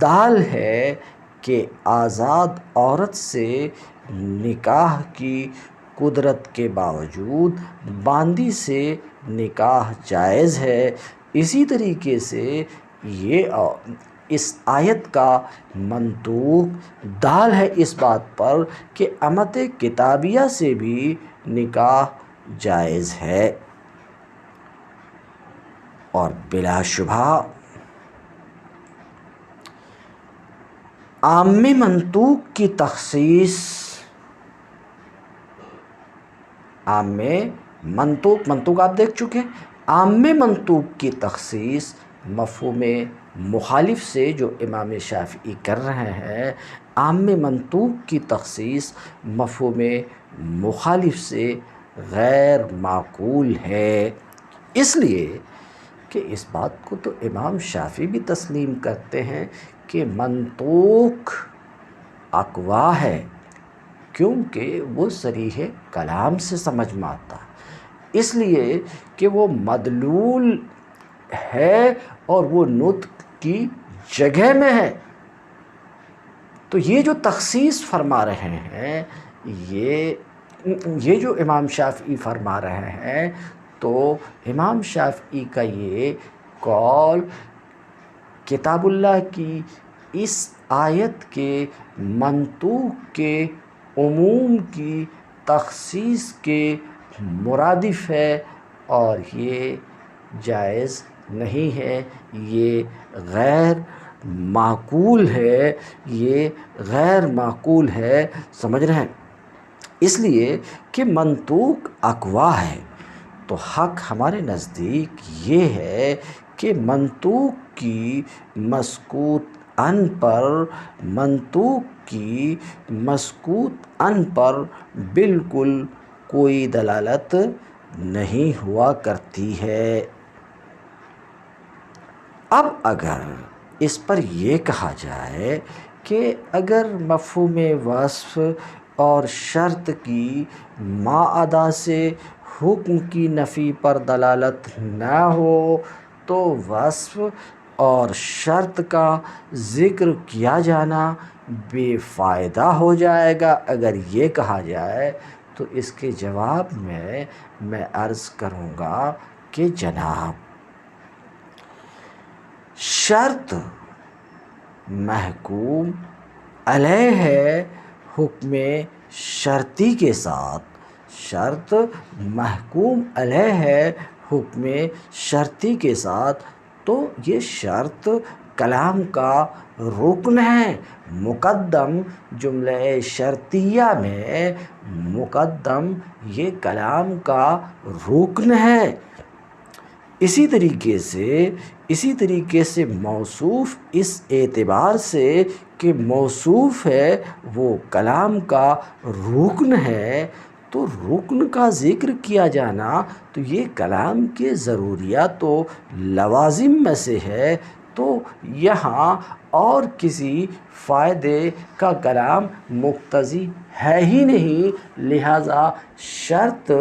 دال ہے کہ آزاد عورت سے نکاح کی قدرت کے باوجود باندی سے نکاح جائز ہے. اسی طریقے سے اس آیت کا منطوق دال ہے اس بات پر کہ امت کتابیہ سے بھی نکاح جائز ہے، اور بلا شبہ عام منطوق کی تخصیص، عام منطوق آپ دیکھ چکے، عام منطوق کی تخصیص مفہوم مخالف سے جو امام شافعی کر رہے ہیں، عام منطوق کی تخصیص مفہوم مخالف سے غیر معقول ہے، اس لیے کہ اس بات کو تو امام شافعی بھی تسلیم کرتے ہیں کہ منطوق اقویٰ ہے، کیونکہ وہ صریح کلام سے سمجھ میں آتا ہے، اس لیے کہ وہ مدلول ہے اور وہ نطق کی جگہ میں ہے. تو یہ جو تخصیص فرما رہے ہیں، یہ جو امام شافعی فرما رہے ہیں، تو امام شافعی کا یہ قول کتاب اللہ کی اس آیت کے منطوق کے عموم کی تخصیص کے مرادف ہے، اور یہ جائز نہیں ہے، یہ غیر معقول ہے، یہ غیر معقول ہے. سمجھ رہے ہیں؟ اس لیے کہ منطوق اقویٰ ہے، تو حق ہمارے نزدیک یہ ہے کہ منطوق کی مسکوت ان پر بالکل کوئی دلالت نہیں ہوا کرتی ہے. اب اگر اس پر یہ کہا جائے کہ اگر مفہوم وصف اور شرط کی ما ادا سے حکم کی نفی پر دلالت نہ ہو تو وصف اور شرط کا ذکر کیا جانا بے فائدہ ہو جائے گا. اگر یہ کہا جائے تو اس کے جواب میں عرض کروں گا کہ جناب، شرط محکوم علیہ ہے حکم شرطی کے ساتھ، شرط محکوم علیہ ہے حکم شرطی کے ساتھ، تو یہ شرط کلام کا رکن ہے۔ مقدم جملہ شرطیہ میں مقدم یہ کلام کا رکن ہے۔ اسی طریقے سے موصوف اس اعتبار سے کہ موصوف ہے وہ کلام کا رکن ہے، تو رکن کا ذکر کیا جانا تو یہ کلام کے ضروریات و لوازم میں سے ہے، تو یہاں اور کسی فائدے کا کلام مقتضی ہے ہی نہیں، لہٰذا شرط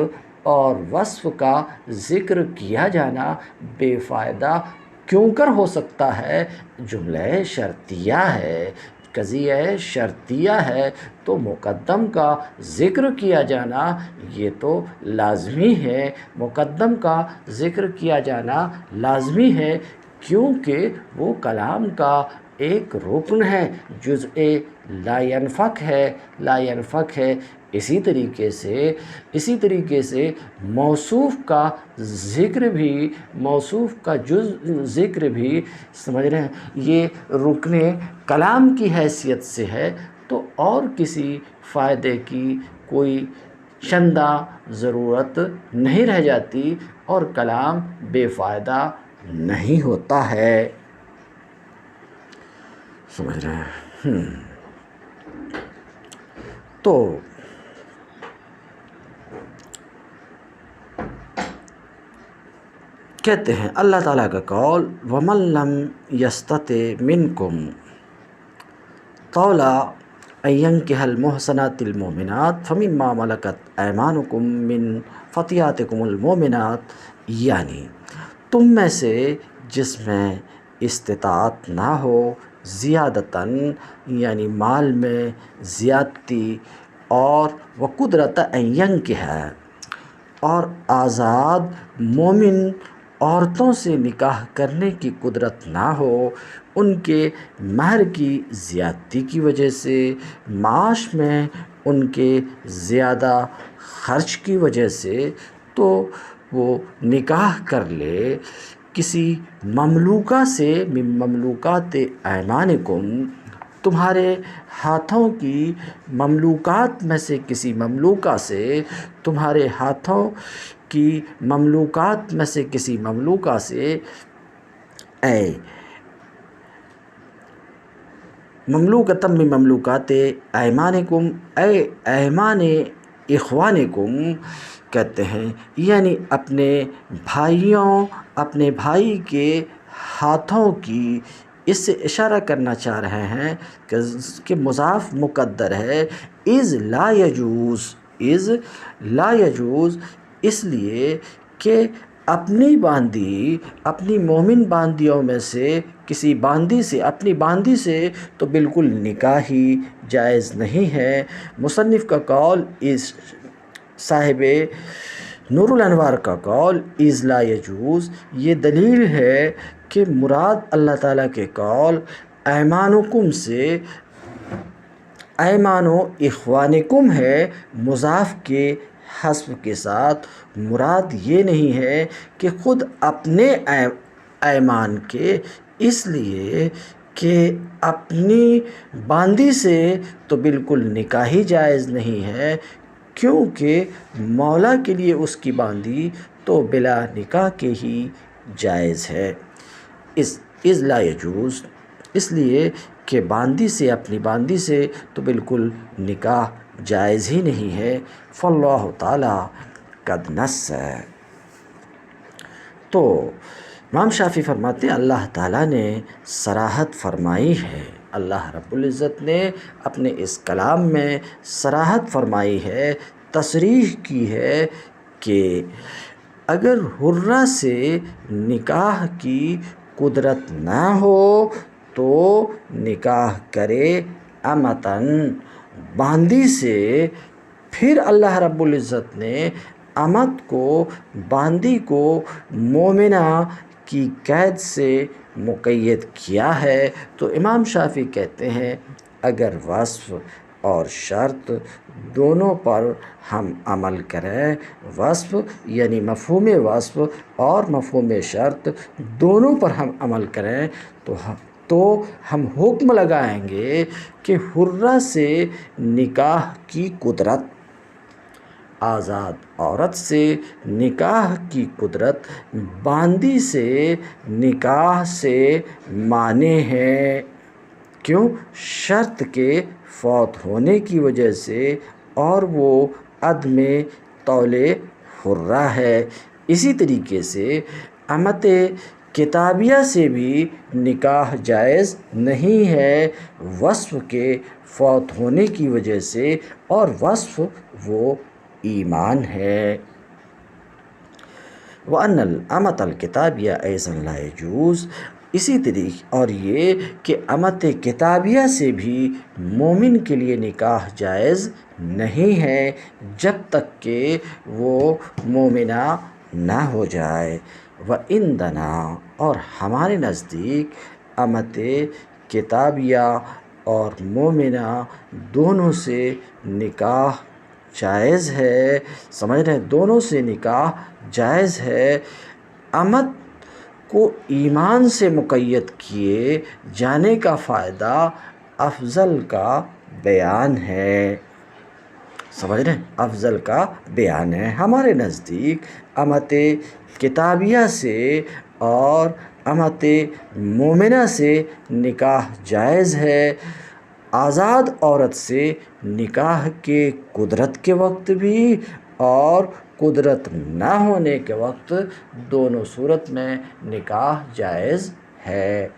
اور وصف کا ذکر کیا جانا بے فائدہ کیوں کر ہو سکتا ہے؟ جملہ شرطیہ ہے، قضیہ شرطیہ ہے، تو مقدم کا ذکر کیا جانا یہ تو لازمی ہے، مقدم کا ذکر کیا جانا لازمی ہے، کیونکہ وہ کلام کا ایک رکن ہے، جزء لا ینفک ہے۔ اسی طریقے سے موصوف کا ذکر بھی، موصوف کا ذکر بھی سمجھ رہے ہیں، یہ رکن کلام کی حیثیت سے ہے، تو اور کسی فائدے کی کوئی چندہ ضرورت نہیں رہ جاتی اور کلام بے فائدہ نہیں ہوتا ہے۔ سمجھ رہے ہیں؟ تو کہتے ہیں اللہ تعالیٰ کا قول وَمَن لَّمْ يَسْتَطِعْ مِنكُمْ طَوْلًا أَن يَنكِحَ الْمُحْصَنَاتِ الْمُؤْمِنَاتِ فَمِمَّا مَلَكَتْ أَيْمَانُكُم مِّن فَتِيَاتِكُمُ الْمُؤْمِنَاتِ، یعنی تم میں سے جس میں استطاعت نہ ہو زیادتاً، یعنی مال میں زیادتی، اور وقدرت أن ينكح، اور آزاد مومن عورتوں سے نکاح کرنے کی قدرت نہ ہو، ان کے مہر کی زیادتی کی وجہ سے، معاش میں ان کے زیادہ خرچ کی وجہ سے، تو وہ نکاح کر لے کسی مملوکہ سے، من مملوکات ایمانکم، تمہارے ہاتھوں کی مملوکات میں سے کسی مملوکہ سے، تمہارے ہاتھوں کی مملوکات میں سے کسی مملوکہ سے، اے مملوکۃ من مملوکات ایمانکم، اے ایمان اخوانکم، کہتے ہیں یعنی اپنے بھائی کے ہاتھوں کی، اس سے اشارہ کرنا چاہ رہے ہیں کہ مضاف مقدر ہے، اذ لا یجوز، اس لیے کہ اپنی مومن باندیوں میں سے کسی باندی سے، اپنی باندی سے تو بالکل نکاح ہی جائز نہیں ہے۔ مصنف کا قول، صاحب نور الانوار کا قول اذ لا یجوز، یہ دلیل ہے کہ مراد اللہ تعالیٰ کے قول ایمانکم سے ایمان و اخوانکم ہے، مضاف کے حذف کے ساتھ، مراد یہ نہیں ہے کہ خود اپنے ایمان کے، اس لیے کہ اپنی باندی سے تو بالکل نکاح ہی جائز نہیں ہے، کیونکہ مولا کے لیے اس کی باندی تو بلا نکاح کے ہی جائز ہے۔ اذ لا یجوز، اس لیے کہ باندی سے، اپنی باندی سے تو بالکل نکاح جائز ہی نہیں ہے۔ فاللہ تعالیٰ قد نص، تو امام شافعی فرماتے ہیں اللہ تعالیٰ نے صراحت فرمائی ہے، اللہ رب العزت نے اپنے اس کلام میں صراحت فرمائی ہے، تصریح کی ہے کہ اگر حرہ سے نکاح کی قدرت نہ ہو تو نکاح کرے امتاً، باندی سے۔ پھر اللہ رب العزت نے امت کو، باندی کو مومنہ کی قید سے مقید کیا ہے، تو امام شافعی کہتے ہیں اگر وصف اور شرط دونوں پر ہم عمل کریں، وصف یعنی مفہوم وصف اور مفہوم شرط دونوں پر ہم عمل کریں، تو تو ہم حکم لگائیں گے کہ حرہ سے نکاح کی قدرت، آزاد عورت سے نکاح کی قدرت باندی سے نکاح سے مانع ہے۔ کیوں؟ شرط کے فوت ہونے کی وجہ سے، اور وہ عدم طول حرہ ہے۔ اسی طریقے سے امت کتابیہ سے بھی نکاح جائز نہیں ہے، وصف کے فوت ہونے کی وجہ سے، اور وصف وہ ایمان ہے۔ وَأَنَّ الْأَمَةَ الْكِتَابِيَّةَ أَيْضًا لَا يَجُوزُ، اسی طریقے اور یہ کہ امت کتابیہ سے بھی مومن کے لیے نکاح جائز نہیں ہے جب تک کہ وہ مومنہ نہ ہو جائے۔ وَعِندَنَا، اور ہمارے نزدیک امت کتابیہ اور مومنہ دونوں سے نکاح جائز ہے۔ سمجھ رہے ہیں؟ دونوں سے نکاح جائز ہے۔ امت کو ایمان سے مقید کیے جانے کا فائدہ افضل کا بیان ہے۔ سمجھ رہے ہیں؟ افضل کا بیان ہے۔ ہمارے نزدیک امت کتابیہ سے اور امت مومنہ سے نکاح جائز ہے، آزاد عورت سے نکاح کے قدرت کے وقت بھی اور قدرت نہ ہونے کے وقت، دونوں صورت میں نکاح جائز ہے۔